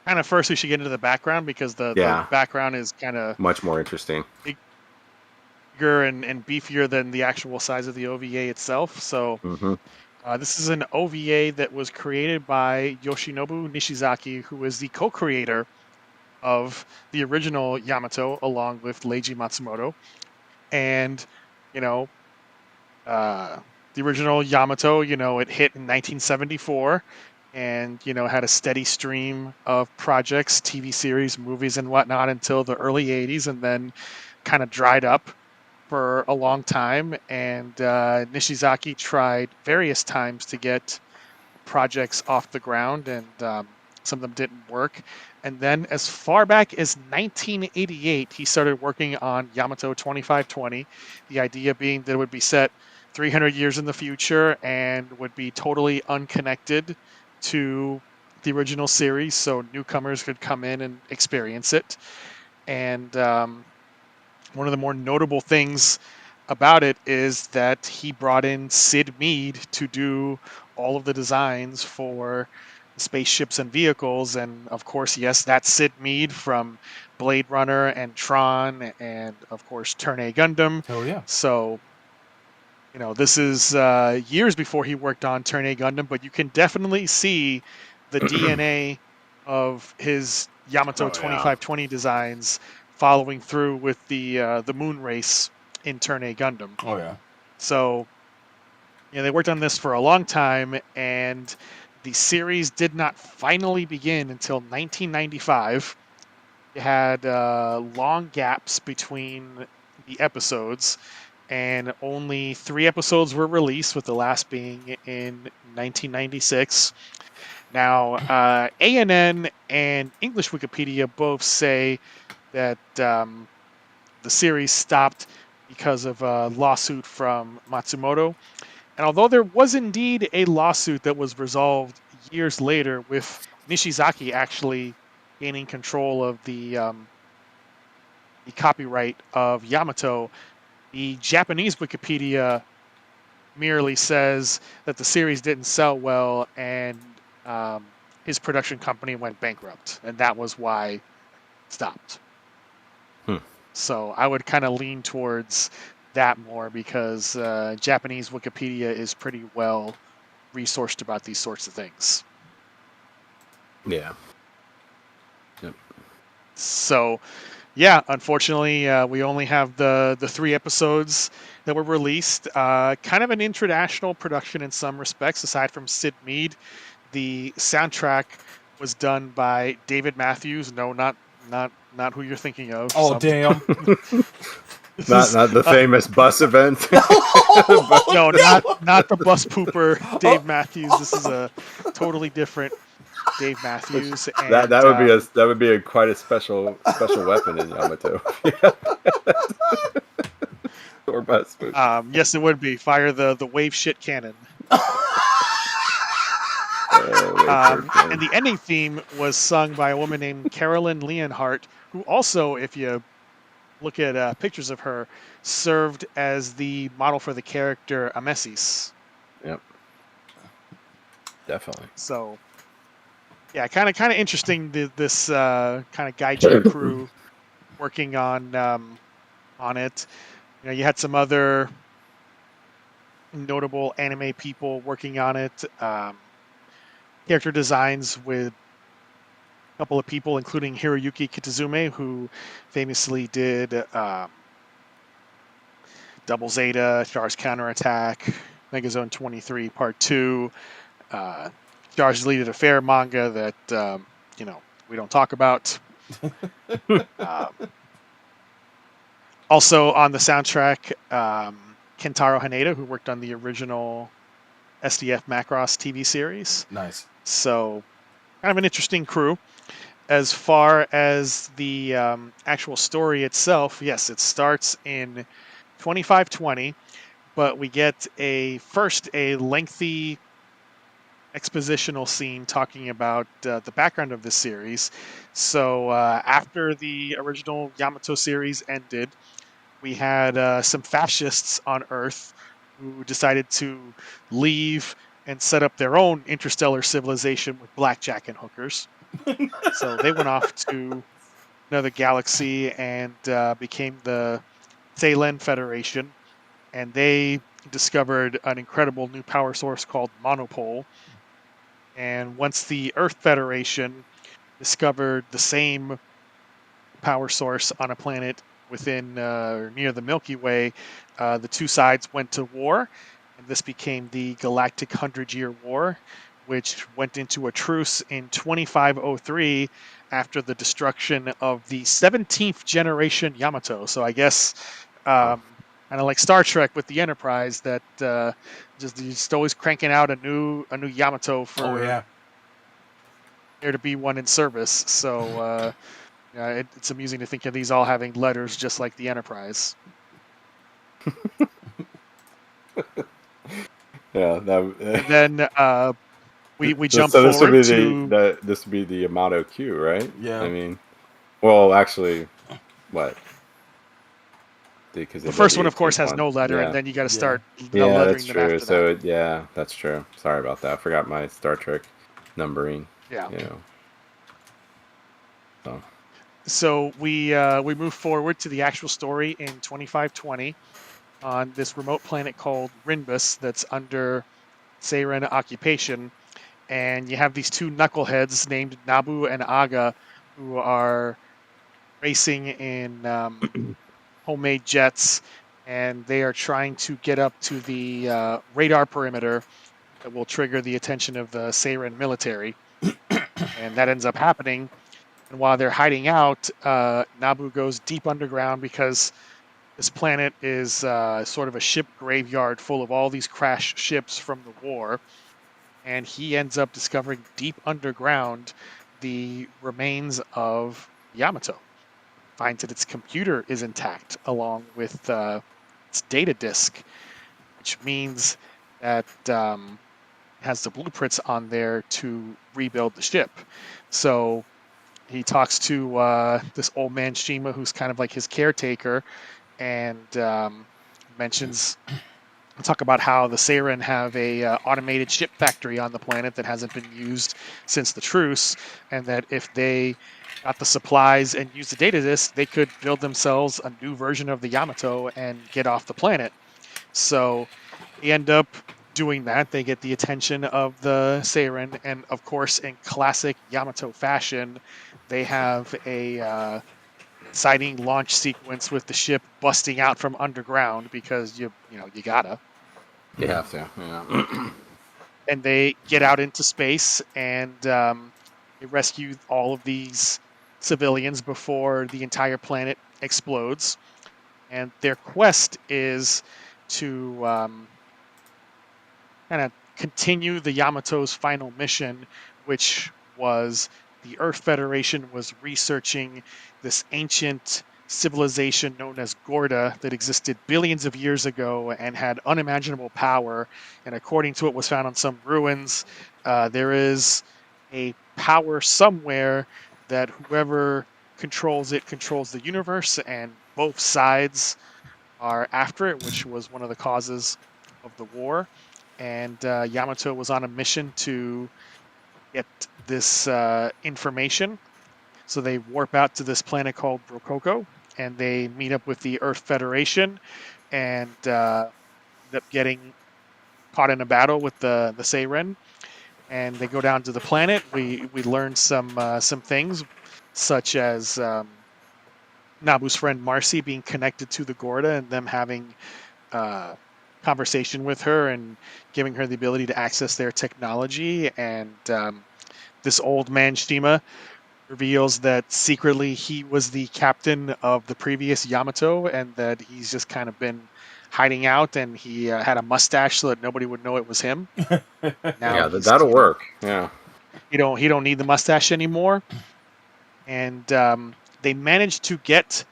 Kind of first we should get into the background because the background is kind of much more interesting. Bigger and beefier than the actual size of the OVA itself. So this is an OVA that was created by Yoshinobu Nishizaki, who is the co-creator of the original Yamato along with Leiji Matsumoto. And, the original Yamato, it hit in 1974 and, had a steady stream of projects, TV series, movies, and whatnot until the early 80s and then kind of dried up for a long time. And Nishizaki tried various times to get projects off the ground, and some of them didn't work. And then as far back as 1988, he started working on Yamato 2520, the idea being that it would be set 300 years in the future and would be totally unconnected to the original series, so newcomers could come in and experience it. And one of the more notable things about it is that he brought in Sid Mead to do all of the designs for spaceships and vehicles. And of course, yes, that's Sid Mead from Blade Runner and Tron and of course Turn A Gundam. Oh yeah. So, this is years before he worked on Turn A Gundam, but you can definitely see the DNA of his Yamato 2520 designs following through with the moon race in Turn A Gundam. Oh yeah. So, they worked on this for a long time, and the series did not finally begin until 1995. It had long gaps between the episodes, and only 3 episodes were released, with the last being in 1996. Now, ANN and English Wikipedia both say that the series stopped because of a lawsuit from Matsumoto. And although there was indeed a lawsuit that was resolved years later, with Nishizaki actually gaining control of the copyright of Yamato, the Japanese Wikipedia merely says that the series didn't sell well and his production company went bankrupt, and that was why it stopped. So I would kind of lean towards that more because Japanese Wikipedia is pretty well resourced about these sorts of things. Yeah. Yep. So, yeah, unfortunately, we only have the 3 episodes that were released. Kind of an international production in some respects, aside from Sid Mead. The soundtrack was done by David Matthews. No, not who you're thinking of. Oh, damn. Not the famous bus event. No, not the bus pooper Dave Matthews. This is a totally different Dave Matthews. And, that would be quite a special weapon in Yamato. Or bus. Yes, it would be. Fire the wave shit cannon. And the ending theme was sung by a woman named Carolyn Leonhardt, who also, if you look at pictures of her, served as the model for the character Amesis. Yep. Definitely. So, yeah, kind of interesting. This kind of gaijin crew working on it. You know, you had some other notable anime people working on it. Character designs with a couple of people, including Hiroyuki Kitazume, who famously did Double Zeta, Stars Counterattack, Megazone 23 Part 2, Stars Deleted Affair manga that, we don't talk about. Also on the soundtrack, Kentaro Haneda, who worked on the original SDF Macross TV series. Nice. So, kind of an interesting crew. As far as the actual story itself, yes, it starts in 2520, but we get a lengthy expositional scene talking about the background of this series. So after the original Yamato series ended, we had some fascists on Earth who decided to leave and set up their own interstellar civilization with blackjack and hookers. So they went off to another galaxy and became the Seilen Federation. And they discovered an incredible new power source called Monopole. And once the Earth Federation discovered the same power source on a planet within near the Milky Way, the two sides went to war, and this became the Galactic 100-Year War, which went into a truce in 2503 after the destruction of the 17th generation Yamato. So I guess kind of like Star Trek with the Enterprise, that just always cranking out a new Yamato for there to be one in service. So it's amusing to think of these all having letters just like the Enterprise. Yeah, And then we jump so this would forward be to this would be the Yamato Q, right? Yeah. I mean, well, actually, what? Because the first one, of course, has no letter, and then you got to start lettering that's them true. after So that. yeah, that's true. Sorry about that. I forgot my Star Trek numbering. Yeah. You know. So we move forward to the actual story in 2520 on this remote planet called Rinbus that's under Seiren occupation, and you have these two knuckleheads named Nabu and Aga who are racing in homemade jets, and they are trying to get up to the radar perimeter that will trigger the attention of the Seiren military, and that ends up happening. And while they're hiding out, Nabu goes deep underground because this planet is sort of a ship graveyard full of all these crashed ships from the war. And he ends up discovering deep underground the remains of Yamato. Finds that its computer is intact along with its data disk, which means that it has the blueprints on there to rebuild the ship. So he talks to this old man Shima, who's kind of like his caretaker, and talk about how the Seiren have a automated ship factory on the planet that hasn't been used since the truce, and that if they got the supplies and used the data disk, they could build themselves a new version of the Yamato and get off the planet. So they end up doing that. They get the attention of the Seiren, and of course, in classic Yamato fashion, they have a exciting launch sequence with the ship busting out from underground because you gotta. You have to. Yeah. And they get out into space and they rescue all of these civilians before the entire planet explodes. And their quest is to kind of continue the Yamato's final mission, which was the Earth Federation was researching this ancient civilization known as Gorda that existed billions of years ago and had unimaginable power. And according to what was found on some ruins, there is a power somewhere that whoever controls it controls the universe, and both sides are after it, which was one of the causes of the war. And Yamato was on a mission to get this information. So they warp out to this planet called Rokoko, and they meet up with the Earth Federation, and end up getting caught in a battle with the Seiren. And they go down to the planet. We learn some things, such as Nabu's friend Marcy being connected to the Gorda, and them having conversation with her and giving her the ability to access their technology. And this old man Shima reveals that secretly he was the captain of the previous Yamato, and that he's just kind of been hiding out, and he had a mustache so that nobody would know it was him. Yeah, that'll work. Yeah. He don't need the mustache anymore. And they managed to get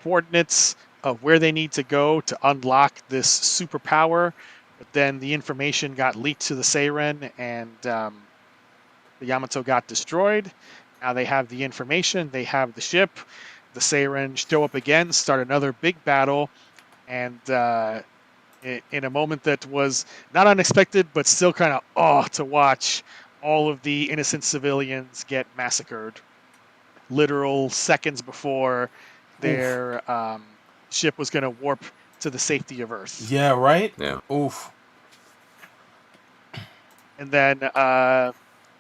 coordinates of where they need to go to unlock this superpower, but then the information got leaked to the Seiren, and the Yamato got destroyed. Now they have the information, they have the ship. The Seiren show up again, start another big battle, and in a moment that was not unexpected, but still kind of to watch all of the innocent civilians get massacred. Literal seconds before their ship was going to warp to the safety of Earth. Yeah, right? Yeah. Oof. And then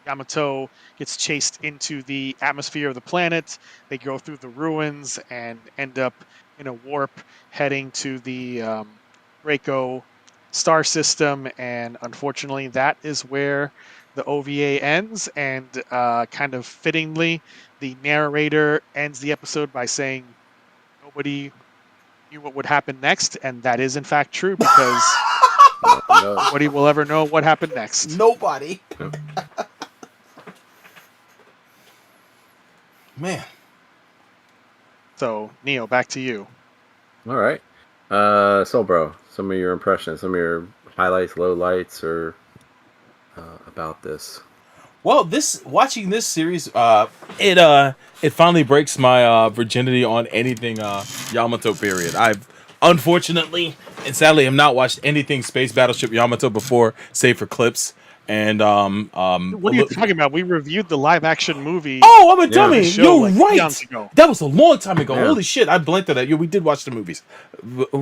Yamato gets chased into the atmosphere of the planet. They go through the ruins and end up in a warp heading to the Reiko star system. And unfortunately, that is where the OVA ends. And kind of fittingly, the narrator ends the episode by saying nobody knew what would happen next. And that is, in fact, true, because nobody will ever know what happened next. Nobody. Man. So, Neo, back to you. All right. So, bro, some of your impressions, some of your highlights, lowlights, or about this. Well, watching this series, it finally breaks my virginity on anything Yamato period. I've unfortunately and sadly have not watched anything Space Battleship Yamato before, save for clips. And what are you talking about? We reviewed the live action movie. Oh, I'm a dummy. You're right. Eons ago. That was a long time ago. Yeah. Holy shit! I blanked on that. We did watch the movies,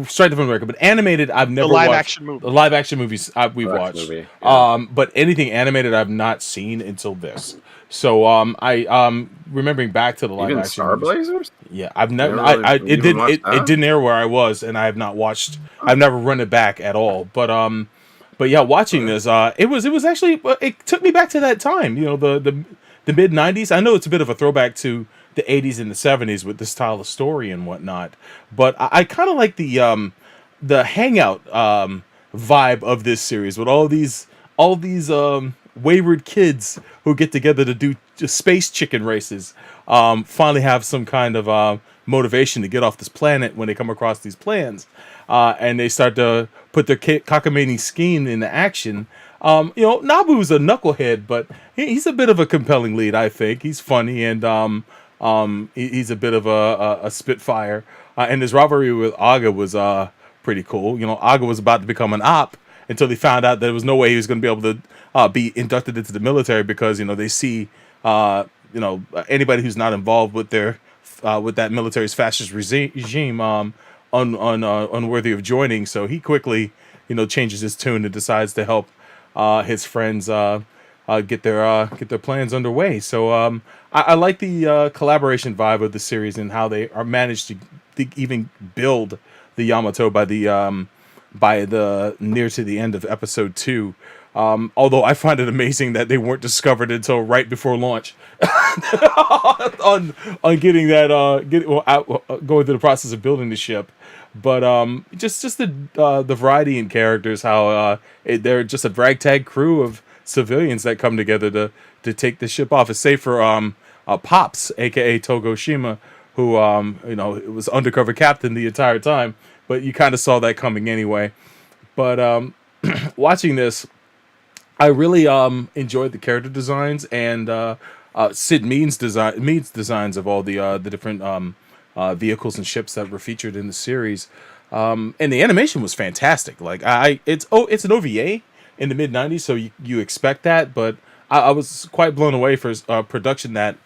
straight from America. But animated, I've never live watched. action movie. The live action movies we've watched. Movie, yeah. But anything animated, I've not seen until this. So I remembering back to the live Even action Star movies, Blazers? yeah, I've never. You didn't watch It that? didn't air where I was, and I have not watched. I've never run it back at all. But yeah, watching this, it was actually, it took me back to that time. You know, the mid '90s. I know it's a bit of a throwback to the '80s and the '70s with this style of story and whatnot. But I kind of like the hangout vibe of this series with all these wayward kids who get together to do just space chicken races. Finally have some kind of motivation to get off this planet when they come across these plans. And they start to put their cockamamie scheme into action. Nabu's a knucklehead, but he's a bit of a compelling lead, I think. He's funny, and he's a bit of a spitfire. And his rivalry with Aga was pretty cool. Aga was about to become an op until he found out there was no way he was going to be able to be inducted into the military because, they see, anybody who's not involved with with that military's fascist regime, unworthy of joining. So he quickly, changes his tune and decides to help his friends get their plans underway. So I like the collaboration vibe of the series and how they are managed to even build the Yamato by the near to the end of episode 2. Although I find it amazing that they weren't discovered until right before launch on getting that going through the process of building the ship. But just the variety in characters, how they're just a ragtag crew of civilians that come together to take the ship off. It's safe for Pops, aka Togoshima, who was undercover captain the entire time, but you kind of saw that coming anyway. But watching this, I really enjoyed the character designs and Sid Mead's designs of all the different vehicles and ships that were featured in the series. And the animation was fantastic. Like it's an OVA in the mid '90s, so you expect that, but I was quite blown away for production that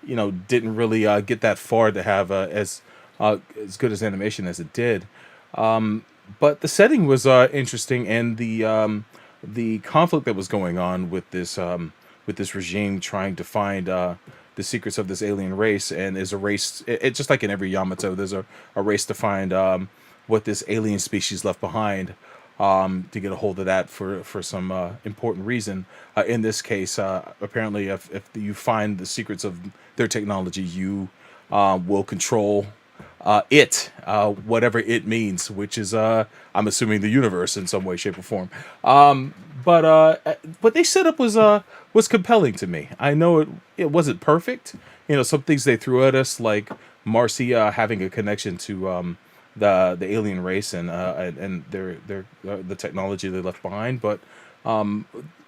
didn't really get that far to have as good as animation as it did. But the setting was interesting, and the conflict that was going on with this regime trying to find the secrets of this alien race, and is a race. It's just like in every Yamato, there's a race to find what this alien species left behind, to get a hold of that for some important reason. In this case, apparently, if you find the secrets of their technology, you will control whatever it means, which is I'm assuming the universe in some way, shape, or form. But what they set up was compelling to me. I know it wasn't perfect. Some things they threw at us, like Marcy having a connection to the alien race and their the technology they left behind. But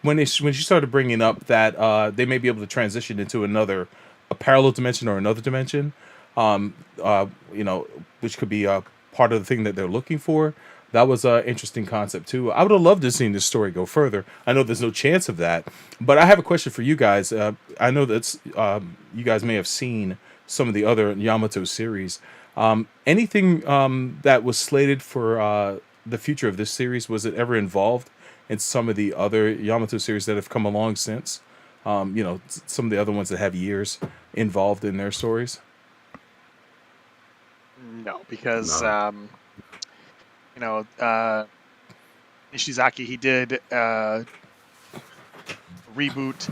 when she started bringing up that they may be able to transition into a parallel dimension or another dimension, which could be part of the thing that they're looking for. That was an interesting concept too. I would have loved to have seen this story go further. I know there's no chance of that, but I have a question for you guys. I know that you guys may have seen some of the other Yamato series. Anything that was slated for the future of this series, was it ever involved in some of the other Yamato series that have come along since? Some of the other ones that have years involved in their stories. No, because Nishizaki, he did reboot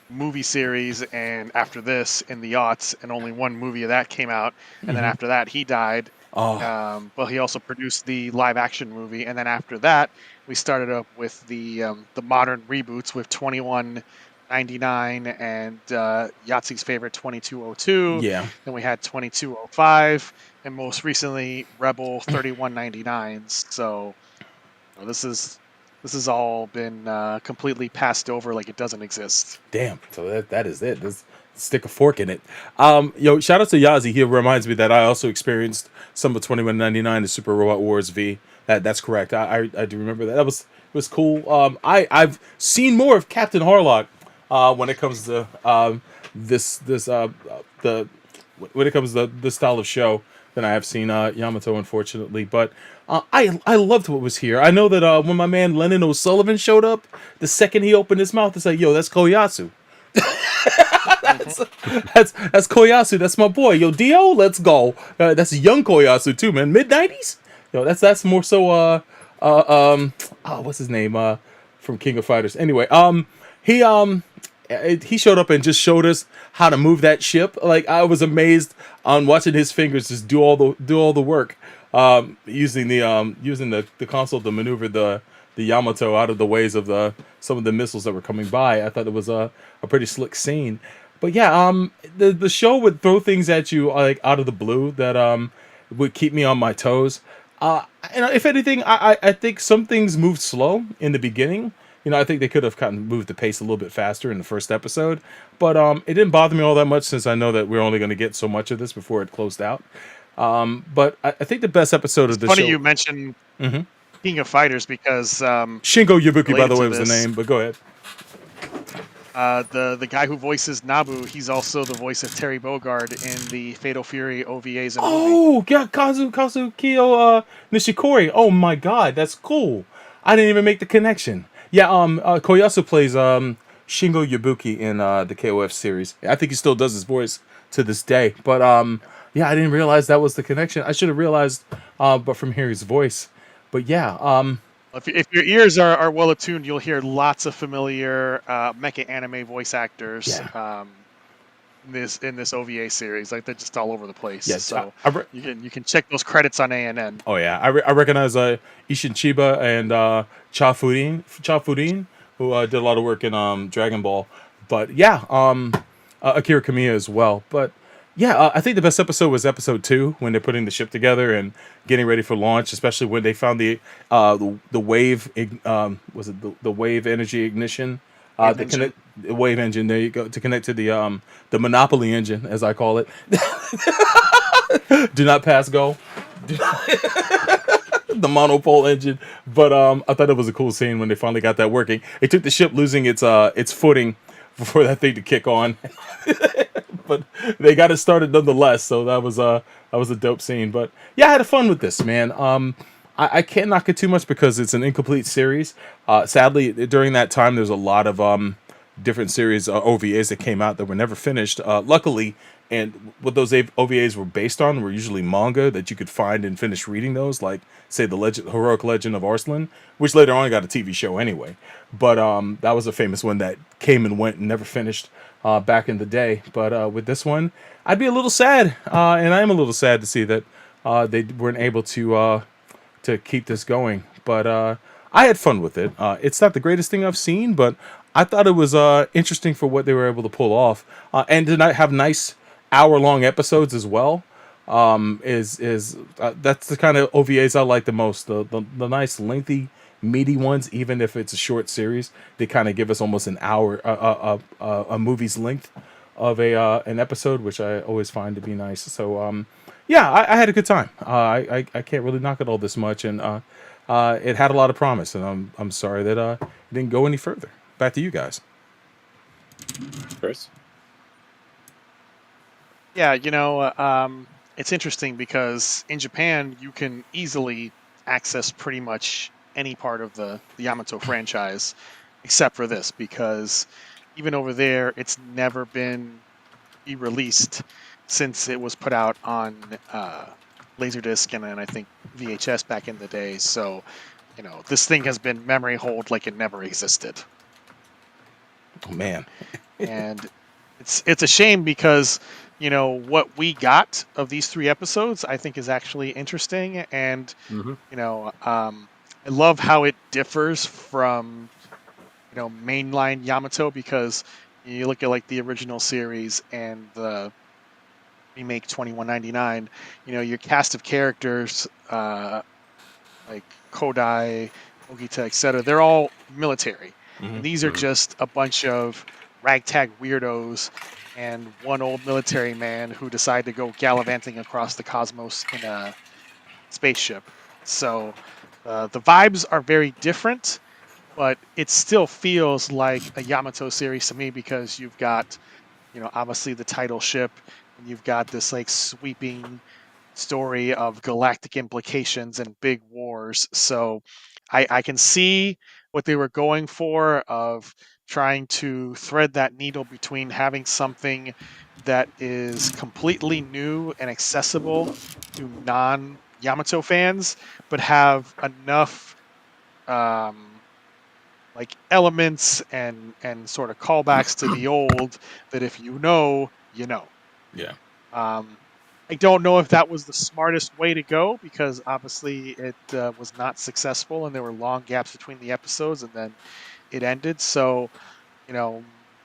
movie series, and after this in the aughts, and only one movie of that came out, and then after that he died. Well, he also produced the live action movie, and then after that we started up with the modern reboots with 2199 and Yahtzee's favorite 2202. Yeah. Then we had 2205, and most recently Rebel 3199. So this has all been completely passed over like it doesn't exist. Damn. So that is it. Let's stick a fork in it. Shout out to Yazi. He reminds me that I also experienced some of 2199, the Super Robot Wars V. That's correct. I do remember that. It was cool. I've seen more of Captain Harlock when it comes to when it comes to this style of show than I have seen Yamato, unfortunately. But I loved what was here. I know that when my man Lennon O'Sullivan showed up, the second he opened his mouth, it's like, yo, that's Koyasu. that's Koyasu. That's my boy. Yo, Dio, let's go. That's a young Koyasu too, man. Mid-90s. Yo, that's more so. What's his name? From King of Fighters. Anyway, he showed up and just showed us how to move that ship. Like, I was amazed on watching his fingers just do all the work, using the console to maneuver the Yamato out of the ways of some of the missiles that were coming by. I thought it was a pretty slick scene. But yeah, the show would throw things at you like out of the blue that would keep me on my toes. If anything, I think some things moved slow in the beginning. I think they could have kind of moved the pace a little bit faster in the first episode, but it didn't bother me all that much since I know that we're only going to get so much of this before it closed out. But I think the best episode of the show. Funny you mentioned King of Fighters because Shingo Yabuki, by the way, was the name. But go ahead. The guy who voices Nabu, he's also the voice of Terry Bogard in the Fatal Fury OVAs. And movie. Yeah, Kazukiyo Nishikori. Oh my God, that's cool. I didn't even make the connection. Yeah, Koyasu plays Shingo Yabuki in the KOF series. I think he still does his voice to this day. But yeah, I didn't realize that was the connection. I should have realized, but from hearing his voice. But yeah, if your ears are well attuned, you'll hear lots of familiar mecha anime voice actors in this OVA series. Like, they're just all over the place. Yes, so you can check those credits on ANN. Oh yeah, I recognize Ishin Chiba and Cha Furin, who did a lot of work in Dragon Ball. But yeah, Akira Kamiya as well. But Yeah, I think the best episode was episode 2 when they're putting the ship together and getting ready for launch, especially when they found the wave was it the wave energy ignition Wave to engine. connect the wave engine. There you go, to connect to the Monopoly engine, as I call it. Do not pass go. The monopole engine. But I thought it was a cool scene when they finally got that working. It took the ship losing its footing for that thing to kick on. But they got it started nonetheless, so that was a dope scene. But yeah, I had fun with this, man. I can't knock it too much because it's an incomplete series. Sadly, during that time, there's a lot of different series OVAs that came out that were never finished. Luckily, and what those OVAs were based on were usually manga that you could find and finish reading those, like say the heroic legend of Arslan, which later on got a TV show anyway. But that was a famous one that came and went and never finished back in the day. But with this one, I'd be a little sad, and I am a little sad to see that they weren't able to keep this going. But I had fun with it. It's not the greatest thing I've seen, but I thought it was interesting for what they were able to pull off, and to not have nice hour-long episodes as well. Is That's the kind of OVAs I like the most. The nice lengthy meaty ones, even if it's a short series, they kind of give us almost an hour a movie's length of an episode, which I always find to be nice. So yeah, I had a good time. I can't really knock it all this much, and it had a lot of promise, and I'm sorry that it didn't go any further. Back to you guys. Chris? Yeah, it's interesting because in Japan you can easily access pretty much any part of the Yamato franchise, except for this, because even over there it's never been re-released since it was put out on Laserdisc and then I think VHS back in the day. So, this thing has been memory hold like it never existed. Oh man. And it's a shame because what we got of these 3 episodes I think is actually interesting, and I love how it differs from mainline Yamato, because you look at like the original series and the remake 2199, your cast of characters like Kodai, Ogita, etc., they're all military. And these are just a bunch of ragtag weirdos and one old military man who decided to go gallivanting across the cosmos in a spaceship. So the vibes are very different, but it still feels like a Yamato series to me, because you've got, obviously the title ship, and you've got this like sweeping story of galactic implications and big wars. So I can see what they were going for, of trying to thread that needle between having something that is completely new and accessible to non-Yamato fans, but have enough like elements and sort of callbacks to the old that if you know. Yeah. I don't know if that was the smartest way to go, because obviously it was not successful and there were long gaps between the episodes and then it ended. So,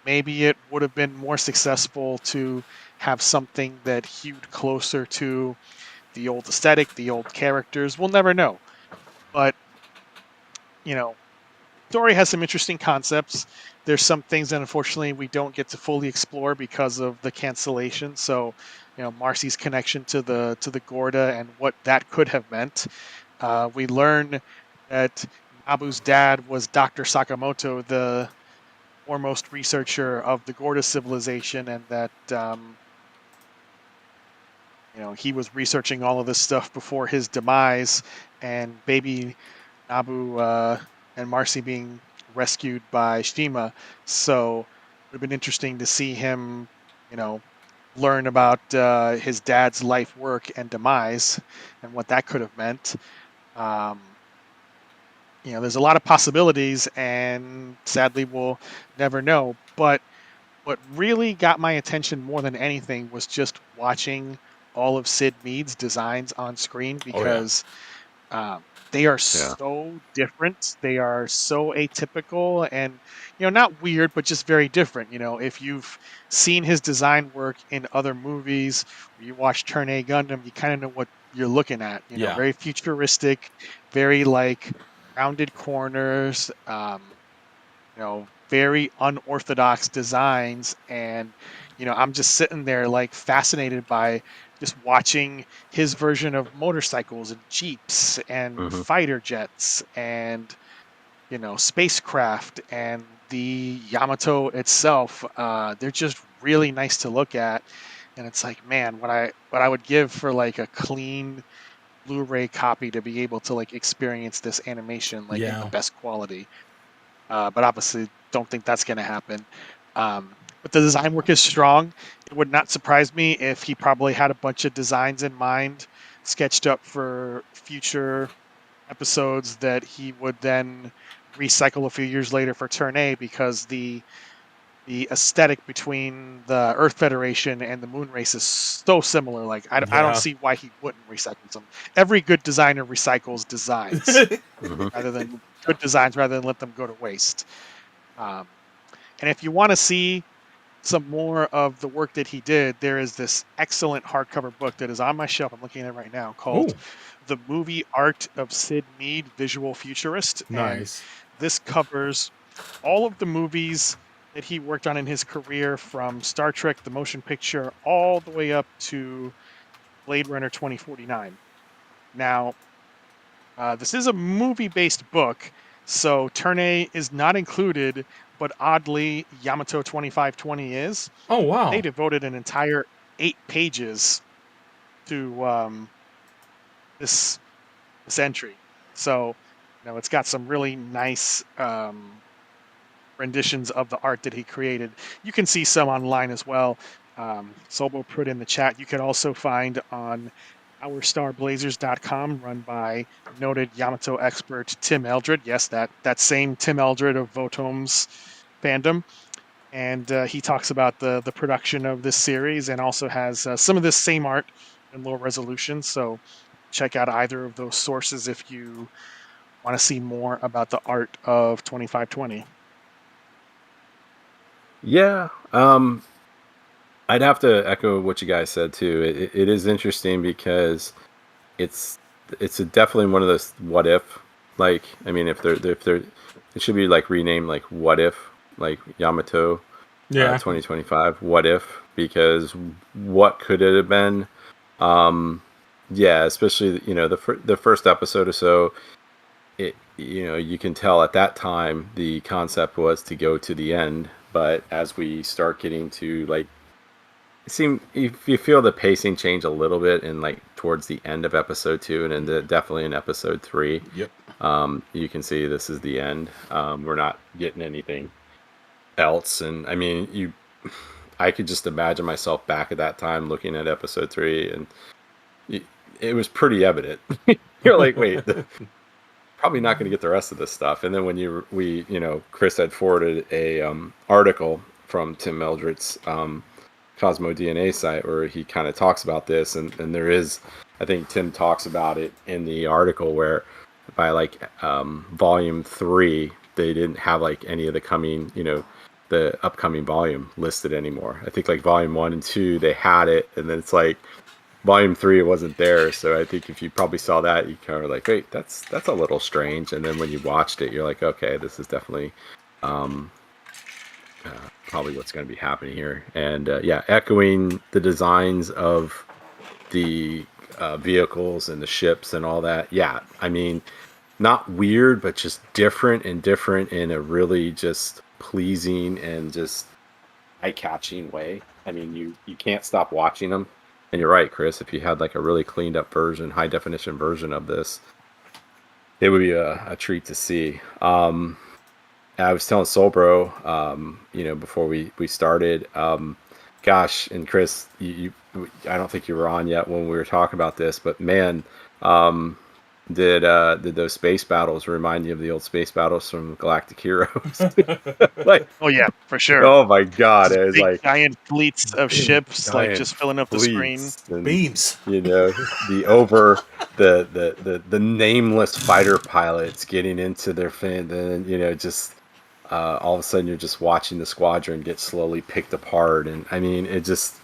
maybe it would have been more successful to have something that hewed closer to the old aesthetic, the old characters. We'll never know. But, story has some interesting concepts. There's some things that unfortunately we don't get to fully explore because of the cancellation. So, Marcy's connection to the Gorda and what that could have meant. We learn that Abu's dad was Dr. Sakamoto, the foremost researcher of the Gorda civilization, and that he was researching all of this stuff before his demise, and baby Nabu and Marcy being rescued by Shima. So it would have been interesting to see him, learn about his dad's life work and demise and what that could have meant. There's a lot of possibilities, and sadly we'll never know. But what really got my attention more than anything was just watching all of Sid Mead's designs on screen, because They are so different. They are so atypical and, not weird, but just very different. If you've seen his design work in other movies, or you watch Turn A Gundam, you kind of know what you're looking at. Yeah. Very futuristic, very like rounded corners, very unorthodox designs. And, I'm just sitting there like fascinated by just watching his version of motorcycles and jeeps and fighter jets and, spacecraft and the Yamato itself. They're just really nice to look at. And it's like, man, what I would give for like a clean Blu-ray copy to be able to like experience this animation like in the best quality. But obviously don't think that's going to happen. But the design work is strong. It would not surprise me if he probably had a bunch of designs in mind, sketched up for future episodes that he would then recycle a few years later for Turn A, because the aesthetic between the Earth Federation and the Moon Race is so similar. Like I don't see why he wouldn't recycle them. Every good designer recycles designs rather than let them go to waste. And if you want to see some more of the work that he did, there is this excellent hardcover book that is on my shelf. I'm looking at it right now, called The Movie Art of Sid Mead, Visual Futurist. Nice. And this covers all of the movies that he worked on in his career, from Star Trek, the motion picture, all the way up to Blade Runner 2049. Now, this is a movie-based book, so Turn A is not included, but oddly, Yamato 2520 is. Oh, wow. They devoted an entire 8 pages to this entry. So, it's got some really nice renditions of the art that he created. You can see some online as well. Sobo put in the chat. You can also find on OurStarBlazers.com, run by noted Yamato expert Tim Eldred. Yes, that same Tim Eldred of Votome's fandom. And he talks about the production of this series, and also has some of this same art in low resolution. So check out either of those sources if you want to see more about the art of 2520. Yeah, I'd have to echo what you guys said too. It is interesting because it's definitely one of those what if. Like, I mean, if they're it should be like renamed like what if, like Yamato 2025 what if, because what could it have been? Yeah, especially the first episode or so. It you can tell at that time the concept was to go to the end, but as we start getting to like, you feel the pacing change a little bit in like towards the end of episode 2 and then definitely in episode 3. Yep. You can see this is the end. We're not getting anything else, and I mean, I could just imagine myself back at that time looking at episode 3, and it was pretty evident. You're like, wait, probably not going to get the rest of this stuff. And then when Chris had forwarded a article from Tim Eldred's Cosmo DNA site where he kind of talks about this, and there is, I think Tim talks about it in the article, where by like volume 3 they didn't have like any of the upcoming volume listed anymore. I think like volume 1 and 2 they had it, and then it's like volume 3 it wasn't there. So I think if you probably saw that, you kind of like, wait, that's a little strange. And then when you watched it, you're like, okay, this is definitely probably what's going to be happening here. And echoing the designs of the vehicles and the ships and all that. Yeah, I mean, not weird, but just different in a really just pleasing and just eye-catching way. I mean, you can't stop watching them. And you're right, Chris, if you had like a really cleaned up version, high definition version of this, it would be a treat to see. I was telling Solbro, before we started, gosh, and Chris, I don't think you were on yet when we were talking about this, but man, did those space battles remind you of the old space battles from Galactic Heroes? Like, Oh yeah, for sure. oh my God, Just it was big like giant fleets of ships, like giant just filling up the screen. fleets and, Beams. you know, the nameless fighter pilots getting into their fin, and you know, just all of a sudden you're just watching the squadron get slowly picked apart, and I mean, it just,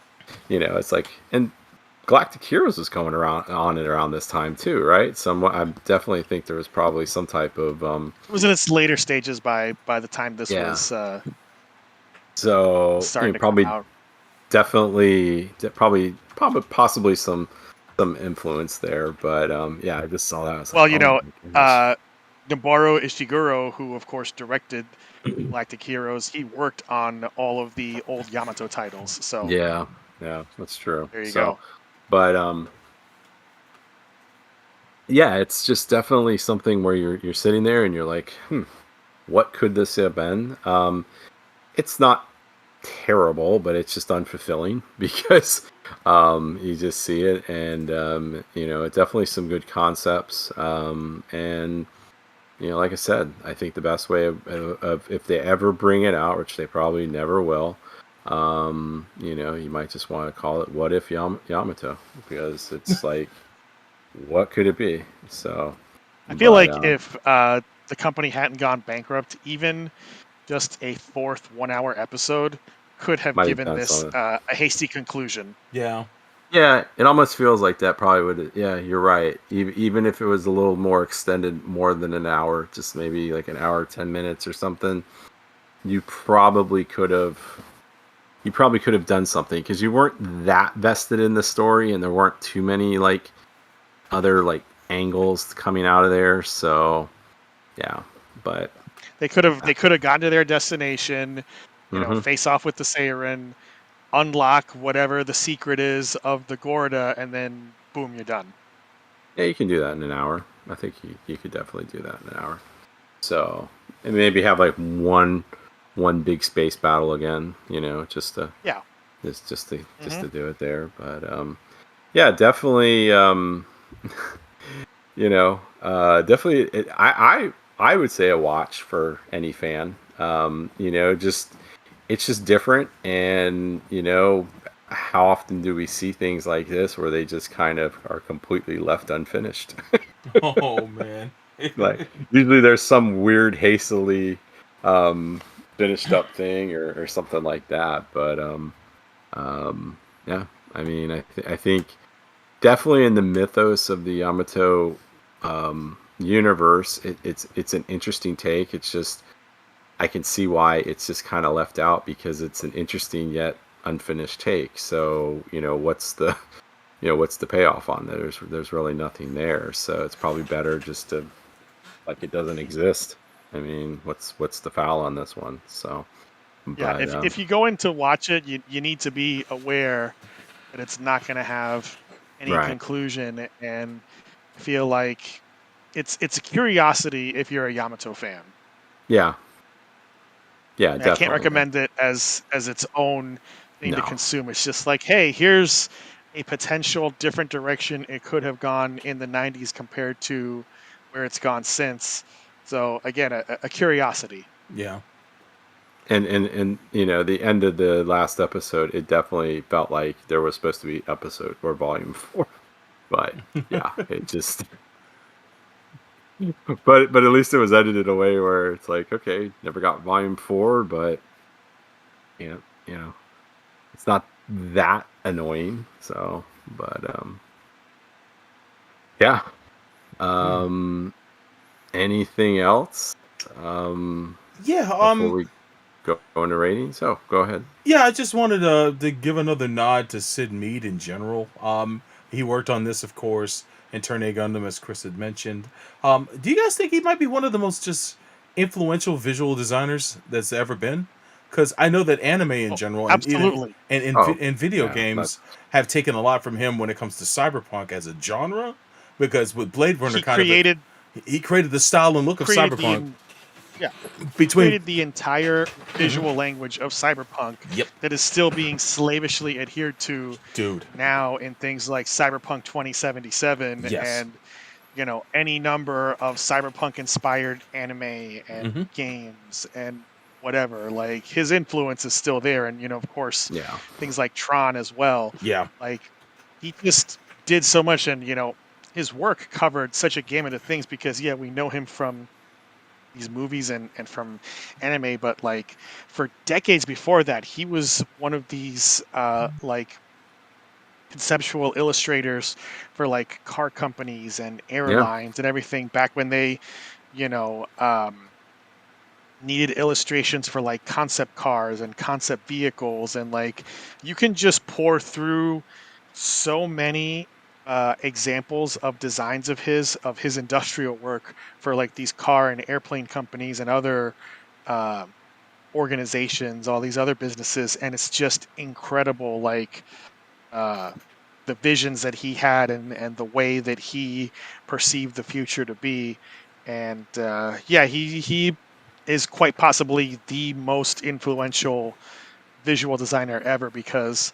you know, it's like, and Galactic Heroes was coming around this time too, right? I definitely think there was probably some type of It was in its later stages by the time this Yeah. was so you starting know, to come probably out. probably possibly some influence there, but yeah, I just saw that. I was Well, like, you oh know, my goodness. Nobuo Ishiguro, who of course directed Galactic Heroes, he worked on all of the old Yamato titles. So Yeah, that's true. there you So, go. but yeah, it's just definitely something where you're sitting there and you're like, what could this have been? It's not terrible, but it's just unfulfilling because you just see it, and you know, it definitely some good concepts, and you know, like I said, I think the best way of if they ever bring it out, which they probably never will, you know, you might just want to call it "What If Yamato," because it's like, what could it be? So, I feel but like if the company hadn't gone bankrupt, even just a fourth 1 hour episode could have might have given done this something. a hasty conclusion. Yeah. Yeah, it almost feels like that probably would. Yeah, you're right. Even if it was a little more extended, more than an hour, just maybe like an hour, 10 minutes or something, you probably could have. You probably could have done something because you weren't that vested in the story, and there weren't too many like other like angles coming out of there. So, yeah, but They could have gotten to their destination, you know, mhm. face off with the Seiren, unlock whatever the secret is of the Gorda, and then boom, you're done. Yeah, you can do that in an hour. I think you could definitely do that in an hour. So, and maybe have like one big space battle again, you know, just to Yeah. just to do it there. But yeah, definitely you know, definitely I would say a watch for any fan. You know, just it's just different, and you know, how often do we see things like this where they just kind of are completely left unfinished? Oh man. Like usually there's some weird hastily finished up thing or something like that, but yeah, I mean, I think definitely in the mythos of the Yamato universe, it's an interesting take. It's just I can see why it's just kind of left out because it's an interesting yet unfinished take. So, you know, what's the what's the payoff on that? There's really nothing there. So it's probably better just to like it doesn't exist. I mean, what's the foul on this one? So, Yeah, but if you go in to watch it, you need to be aware that it's not going to have any right, conclusion, and feel like it's a curiosity if you're a Yamato fan. yeah, yeah, I definitely. can't recommend it as its own thing to No, consume. It's just like, hey, here's a potential different direction it could have gone in the 90s compared to where it's gone since. So again, a curiosity. Yeah. and you know, the end of the last episode, it definitely felt like there was supposed to be episode or volume 4, but yeah, it just. But at least it was edited away where it's like, okay, never got volume 4, but you know, it's not that annoying. So, but yeah. Anything else? Yeah. Before we go into ratings, go ahead. Yeah, I just wanted to give another nod to Sid Mead in general. He worked on this, of course, in Turn A Gundam, as Chris had mentioned. Do you guys think he might be one of the most just influential visual designers that's ever been? Because I know that anime in general Absolutely. and video games have taken a lot from him when it comes to cyberpunk as a genre. Because with Blade Runner, he created the style and look of cyberpunk. Created the entire visual language of cyberpunk. Yep. That is still being slavishly adhered to, Dude. now in things like Cyberpunk 2077 Yes. and any number of cyberpunk inspired anime and games and whatever. Like his influence is still there, and of course, Yeah. things like Tron as well. Yeah. Like he just did so much, and his work covered such a gamut of things because we know him from these movies and from anime, but like for decades before that, he was one of these like conceptual illustrators for like car companies and airlines and everything back when they needed illustrations for like concept cars and concept vehicles, and like you can just pour through so many examples of designs of his industrial work for like these car and airplane companies and other organizations, all these other businesses, and it's just incredible, like the visions that he had and the way that he perceived the future to be. And he is quite possibly the most influential visual designer ever because,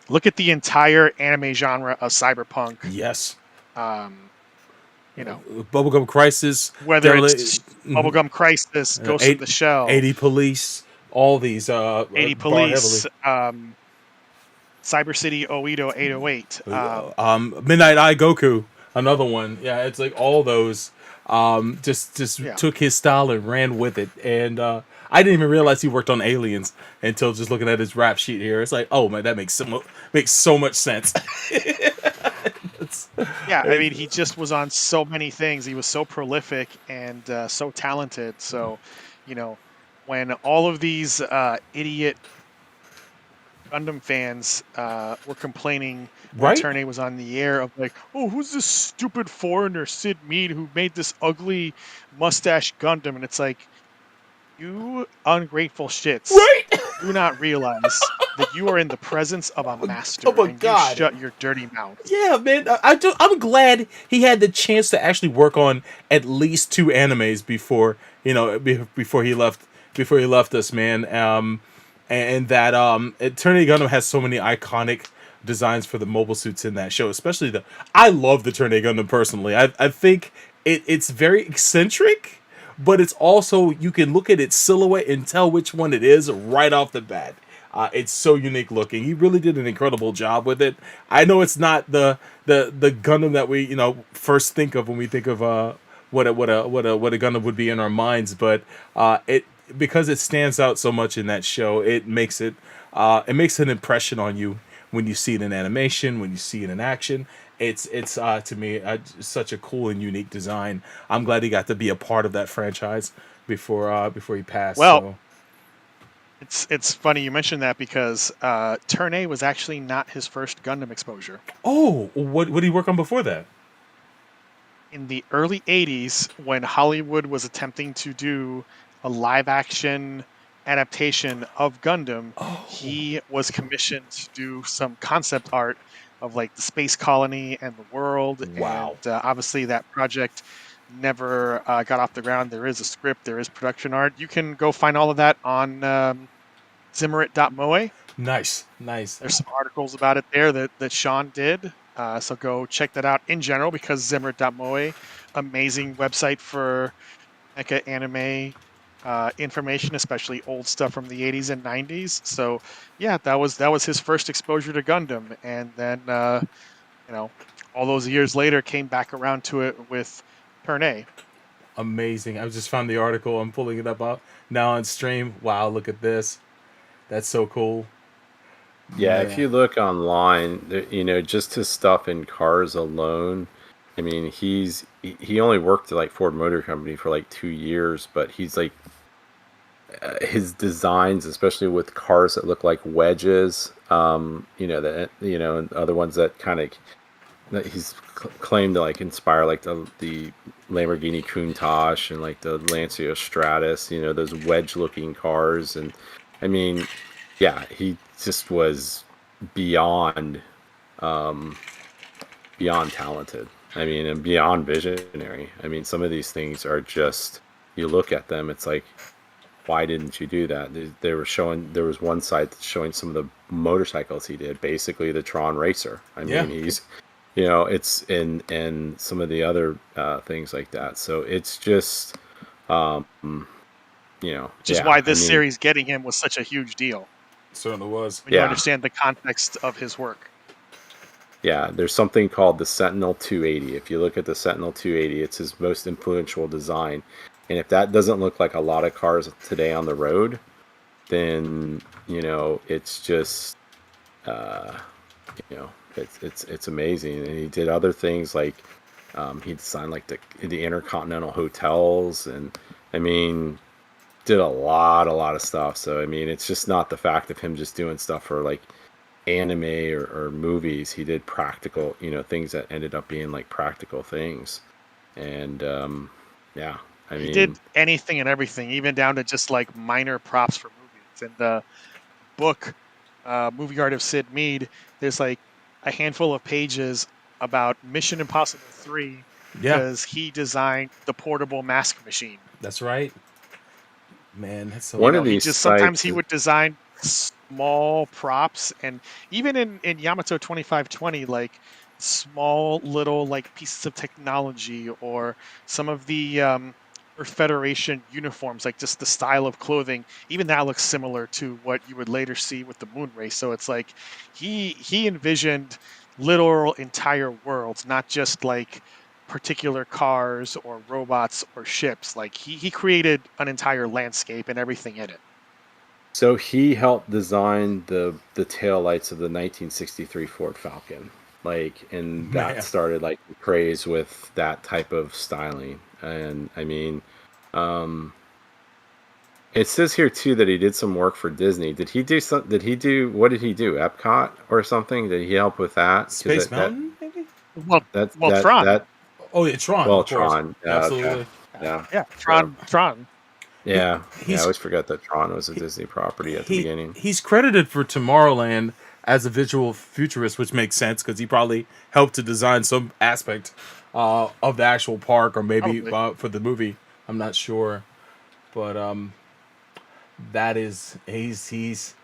look at the entire anime genre of cyberpunk. Yes. Bubblegum Crisis, whether it's Bubblegum Crisis, Ghost in the Shell, 80 Police, all these 80 Police, Cyber City Oedo 808, Midnight Eye Goku, another one. Yeah, it's like all those just took his style and ran with it. And I didn't even realize he worked on Aliens until just looking at his rap sheet here. It's like, oh man, that makes so much sense. I mean, he just was on so many things. He was so prolific and so talented. So, when all of these idiot Gundam fans were complaining when Turner was on the air of like, oh, who's this stupid foreigner, Sid Mead, who made this ugly mustache Gundam? And it's like, you ungrateful shits. Right? Do not realize that you are in the presence of a master. Oh my God. You shut your dirty mouth. Yeah, man. I'm glad he had the chance to actually work on at least 2 animes before he left us, man. And that Eternity Gundam has so many iconic designs for the mobile suits in that show, especially I love the Eternity Gundam personally. I think it's very eccentric, but it's also, you can look at its silhouette and tell which one it is right off the bat. It's so unique looking. He really did an incredible job with it. I know it's not the Gundam that we first think of when we think of what a Gundam would be in our minds, but because it stands out so much in that show, it makes an impression on you when you see it in animation, when you see it in action. It's to me such a cool and unique design. I'm glad he got to be a part of that franchise before he passed. Well, it's funny you mentioned that because Turn was actually not his first Gundam exposure. Oh, what did he work on before that? In the early 80s, when Hollywood was attempting to do a live-action adaptation of Gundam, he was commissioned to do some concept art of like the space colony and the world. Wow. And obviously that project never got off the ground. There is a script, there is production art. You can go find all of that on Zimmerit.moe. Nice. There's some articles about it there that Sean did. So go check that out in general, because Zimmerit.moe, amazing website for mecha anime information, especially old stuff from the 80s and 90s. So yeah, that was his first exposure to Gundam, and then all those years later came back around to it with Turn A. Amazing. I just found the article. I'm pulling it up now on stream. Wow, look at this. That's so cool. Yeah, if you look online, just his stuff in cars alone, I mean, he only worked at like Ford Motor Company for like 2 years, but he's like his designs, especially with cars that look like wedges, and other ones that kind of that he's claimed to like inspire, like the Lamborghini Countach and like the Lancia Stratus, those wedge-looking cars, and I mean, yeah, he just was beyond talented. I mean, and beyond visionary. I mean, some of these things are just, you look at them, it's like, why didn't you do that? There was one site that's showing some of the motorcycles he did, basically the Tron Racer. I mean, he's, you know, it's in some of the other things like that. So it's just, um, you know, Which is yeah. why I this mean, series getting him was such a huge deal Certainly was. when you yeah, understand the context of his work. yeah. There's something called the Sentinel 280. If you look at the Sentinel 280, it's his most influential design. And if that doesn't look like a lot of cars today on the road, then you know it's just uh, you know it's amazing. And he did other things like he designed like the intercontinental hotels, and I mean did a lot of stuff. So I mean it's just not the fact of him just doing stuff for like anime or movies. He did practical, you know, things that ended up being like practical things. And yeah, I He did mean, anything and everything, even down to just like minor props for movies. In the book, Movie Art of Sid Mead, there's like a handful of pages about Mission Impossible 3 Yeah, because he designed the portable mask machine. that's right. Man, that's so. one You of know, he these just sometimes sites he would design small props, and even in Yamato 2520, like small little like pieces of technology or some of the Earth Federation uniforms, like just the style of clothing, even that looks similar to what you would later see with the moon race. So it's like he envisioned literal entire worlds, not just like particular cars or robots or ships. Like he created an entire landscape and everything in it. So he helped design the tail lights of the 1963 Ford Falcon. Like, and that Man, started like craze with that type of styling. And I mean, um, it says here too that he did some work for Disney. Did he do some? Did he do what did he do? Epcot or something? Did he help with that? Because Space Mountain, maybe. Well, Tron. that Oh yeah, Tron, well of course. Tron. Yeah, okay. Absolutely. Yeah. Yeah, So, Tron. yeah. I He's always forgot that Tron was a Disney property at the beginning. he's credited for Tomorrowland as a visual futurist, which makes sense because he probably helped to design some aspect of the actual park, or maybe Probably. for the movie. I'm not sure, but that is he's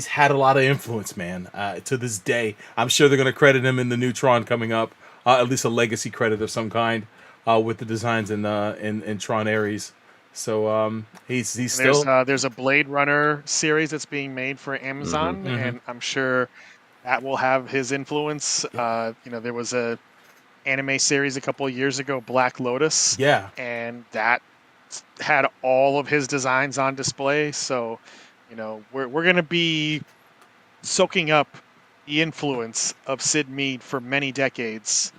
had a lot of influence, man. To this day, I'm sure they're going to credit him in the new Tron coming up, at least a legacy credit of some kind, with the designs in Tron Ares. So he's still. There's a Blade Runner series that's being made for Amazon, and I'm sure that will have his influence. You know, there was a anime series a couple of years ago, Black Lotus, Yeah, and that had all of his designs on display. So, you know, we're gonna be soaking up the influence of Sid Mead for many decades,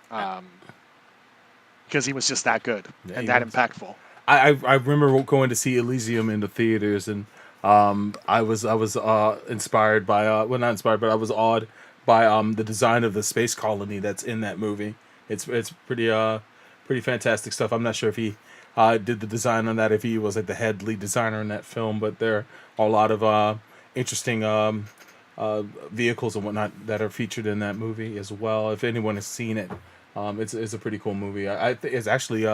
because he was just that good Yeah, and he that was. impactful. I remember going to see Elysium in the theaters, and I was inspired by well, not inspired, but I was awed by the design of the space colony that's in that movie. It's pretty fantastic stuff. I'm not sure if he did the design on that, if he was like the head lead designer in that film, but there are a lot of interesting vehicles and whatnot that are featured in that movie as well. If anyone has seen it, it's a pretty cool movie. I think it's actually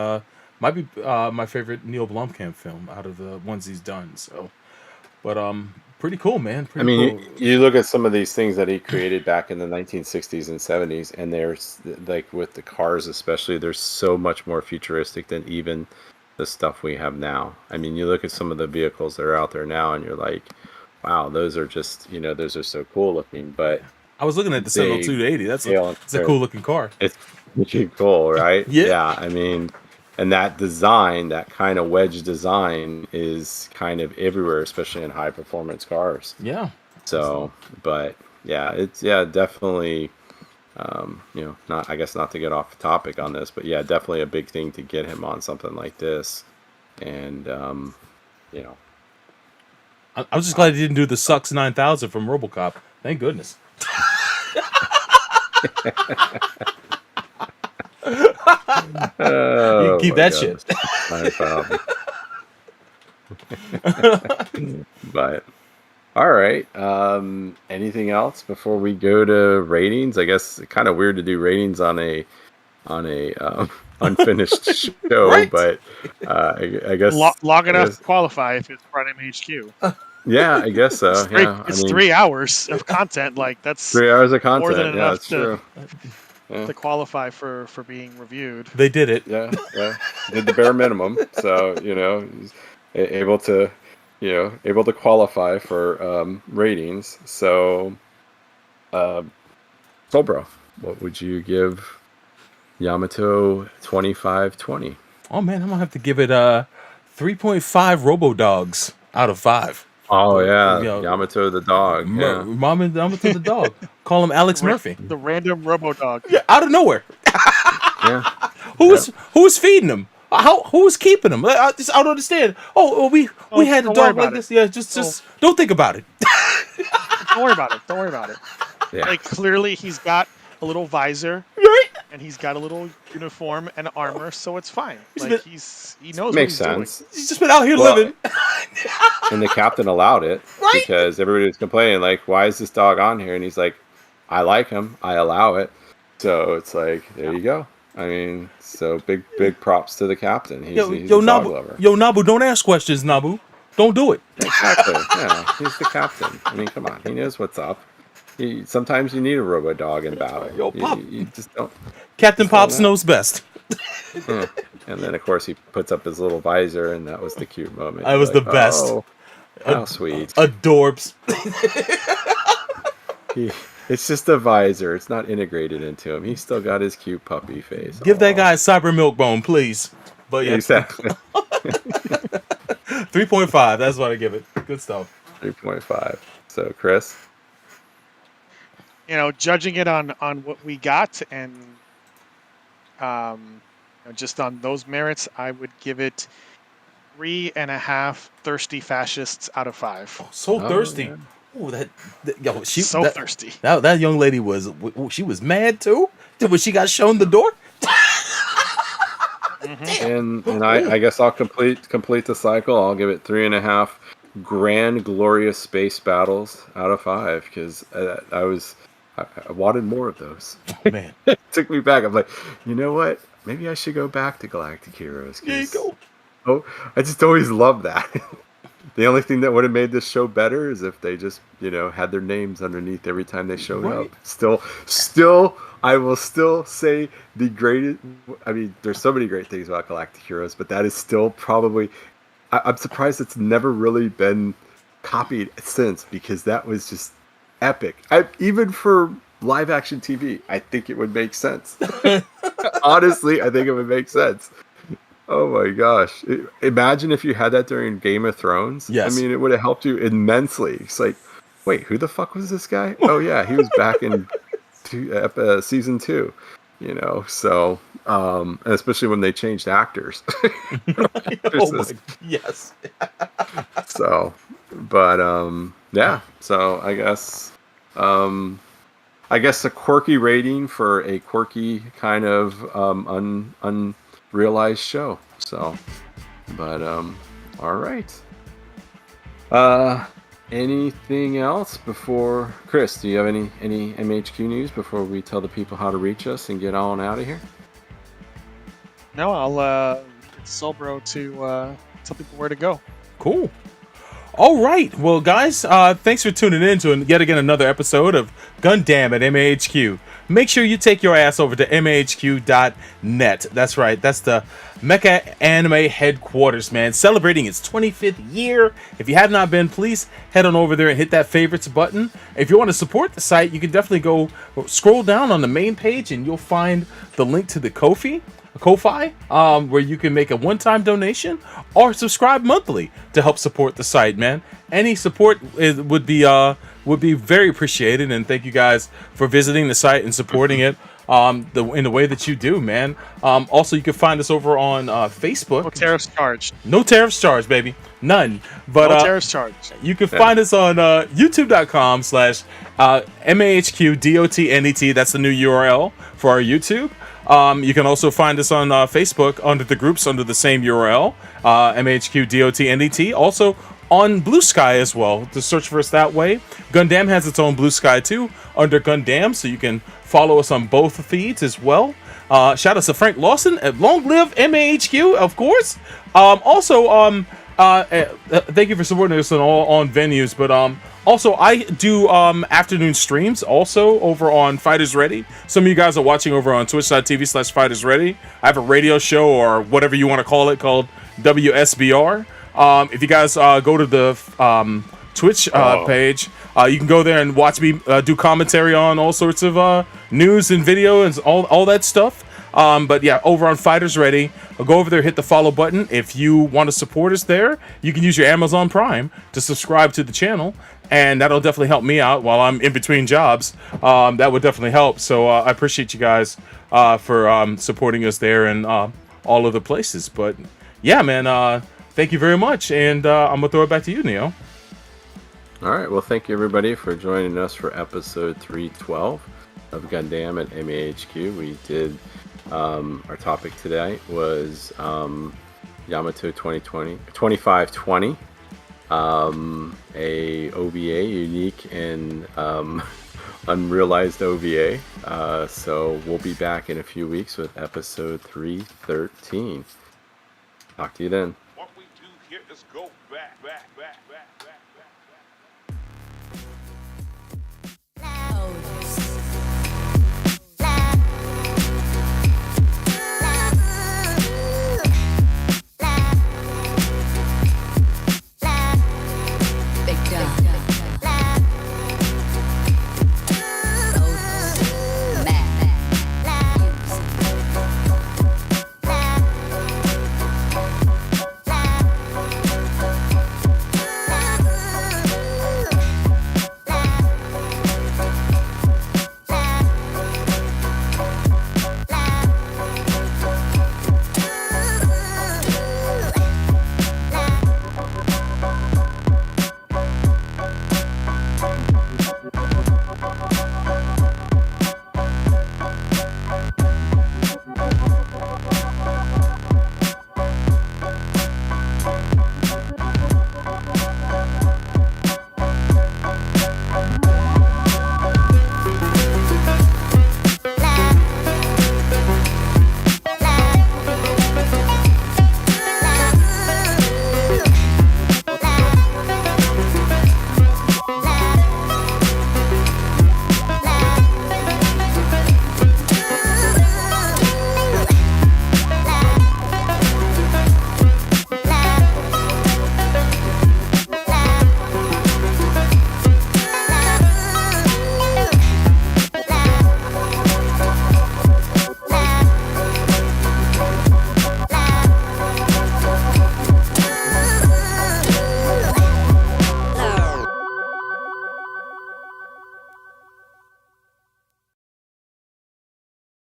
might be my favorite Neil Blomkamp film out of the ones he's done. So, but pretty cool, man. I Pretty mean, cool. you look at some of these things that he created back in the 1960s and 70s, and there's like with the cars, especially, there's so much more futuristic than even the stuff we have now. I mean, you look at some of the vehicles that are out there now, and you're like, wow, those are just, you know, those are so cool looking. But I was looking at the Sentinel they 280. That's scale it's a cool looking car. It's pretty cool, right? Yeah. Yeah, I mean, and that design, that kind of wedge design, is kind of everywhere, especially in high performance cars. Yeah. So, but yeah, it's definitely, you know, not, I guess not to get off the topic on this, but yeah, definitely a big thing to get him on something like this, and you know, I was just glad he didn't do the Sucks 9000 from RoboCop. Thank goodness. You can keep my that shit. But all right, anything else before we go to ratings? I guess it's kind of weird to do ratings on a unfinished show, Right? but I guess Long enough guess- to qualify if it's part MAHQ. yeah, I guess so. It's, Yeah, it's I mean, 3 hours of content. Like that's 3 hours of more than content. Yeah, enough that's to. true. to qualify for being reviewed. They did it. Yeah, did the bare minimum. So he's able to qualify for ratings. So, Solbro, what would you give Yamato 2520? Oh man, I'm gonna have to give it 3.5 Robo Dogs out of 5. Oh yeah, Yo, Yamato the dog. Yeah. Yamato the dog. Call him Alex Murphy. The random Robo Dog. Yeah, out of nowhere. Yeah. Who was feeding him? Who was keeping him? I don't understand. We had a don't worry dog about like it. this. Yeah, just don't think about it. Don't worry about it. Don't worry about it. Yeah. Like clearly he's got a little visor Right? and he's got a little uniform and armor, so it's fine. He's Like been- he knows Makes what he's sense. He's just been out here Well, living. And the captain allowed it Right? because everybody was complaining, like, why is this dog on here? And he's like, I like him. I allow it. So it's like, there you go. I mean, so big props to the captain. He's a dog lover. Nabu, don't ask questions, Nabu. Don't do it. Exactly. Yeah, he's the captain. I mean, come on. He knows what's up. Sometimes you need a robo dog in battle. Yo, Pop. You just don't. Captain Pops know. knows best. And then, of course, he puts up his little visor, and that was the cute moment. That was the best. Oh, how sweet. Adorbs. It's just a visor. It's not integrated into him. He's still got his cute puppy face. Give that Aw. guy a cyber milk bone, please. But yeah, Exactly. 3.5. That's what I give it. Good stuff. 3.5. So, Chris? judging it on what we got and just on those merits, I would give it 3.5 thirsty fascists out of 5. So Oh, thirsty. yeah. Oh, Thirsty. That young lady was mad too when she got shown the door. And I guess I'll complete the cycle. I'll give it 3.5 grand glorious space battles out of 5 because I wanted more of those. Man, It took me back. I'm like, you know what? Maybe I should go back to Galactic Heroes. there you go. Oh, I just always loved that. The only thing that would have made this show better is if they just, had their names underneath every time they showed Right. up. Still, I will still say the greatest. I mean, there's so many great things about Galactic Heroes, but that is still probably. I'm surprised it's never really been copied since because that was just epic. Even for live action TV, I think it would make sense. Honestly, I think it would make sense. Oh my gosh. Imagine if you had that during Game of Thrones. Yes. I mean, it would have helped you immensely. It's like, wait, who the fuck was this guy? Oh yeah, he was back in season 2. So, and especially when they changed actors. Yes. So, but yeah. So I guess a quirky rating for a quirky kind of unrealized show. So, but all right. Anything else before Chris? Do you have any MHQ news before we tell the people how to reach us and get on out of here? No, I'll get Solbro to tell people where to go. Cool. All right. Well, guys, thanks for tuning in to yet again another episode of Gundam at MAHQ. Make sure you take your ass over to mahq.net. That's right. That's the Mecha Anime headquarters, man. Celebrating its 25th year. If you have not been, please head on over there and hit that favorites button. If you want to support the site, you can definitely go scroll down on the main page and you'll find the link to the Ko-fi, where you can make a one-time donation or subscribe monthly to help support the site, man. Any support would be very appreciated, and thank you guys for visiting the site and supporting it in the way that you do, man. Also, you can find us over on Facebook. No tariffs charged. No tariffs charged, baby. None. But No tariffs charged. you can find us on youtube.com/MAHQDOTNET. That's the new URL for our YouTube. You can also find us on Facebook under the groups under the same URL, MAHQDOTNET. Also on Blue Sky as well, to search for us that way. Gundam has its own Blue Sky too, under Gundam, so you can follow us on both feeds as well. Shout out to Frank Lawson at Long Live MAHQ, of course. Also, Thank you for supporting us on venues, but also I do afternoon streams also over on Fighters Ready. Some of you guys are watching over on twitch.tv/Fighters Ready. I have a radio show or whatever you want to call it called WSBR. If you guys go to the Twitch page, you can go there and watch me do commentary on all sorts of news and video and all that stuff. But yeah, over on Fighters Ready, go over there, hit the follow button. If you want to support us there, you can use your Amazon Prime to subscribe to the channel, and that'll definitely help me out while I'm in between jobs. That would definitely help. So I appreciate you guys for supporting us there and all of the places. But yeah, man, thank you very much, and I'm gonna throw it back to you, Neo. All right. Well, thank you everybody for joining us for episode 312 of Gundam at MAHQ. We did. Our topic today was Yamato 2520, a OVA, unique and unrealized OVA. So we'll be back in a few weeks with episode 313. Talk to you then. What we do here is go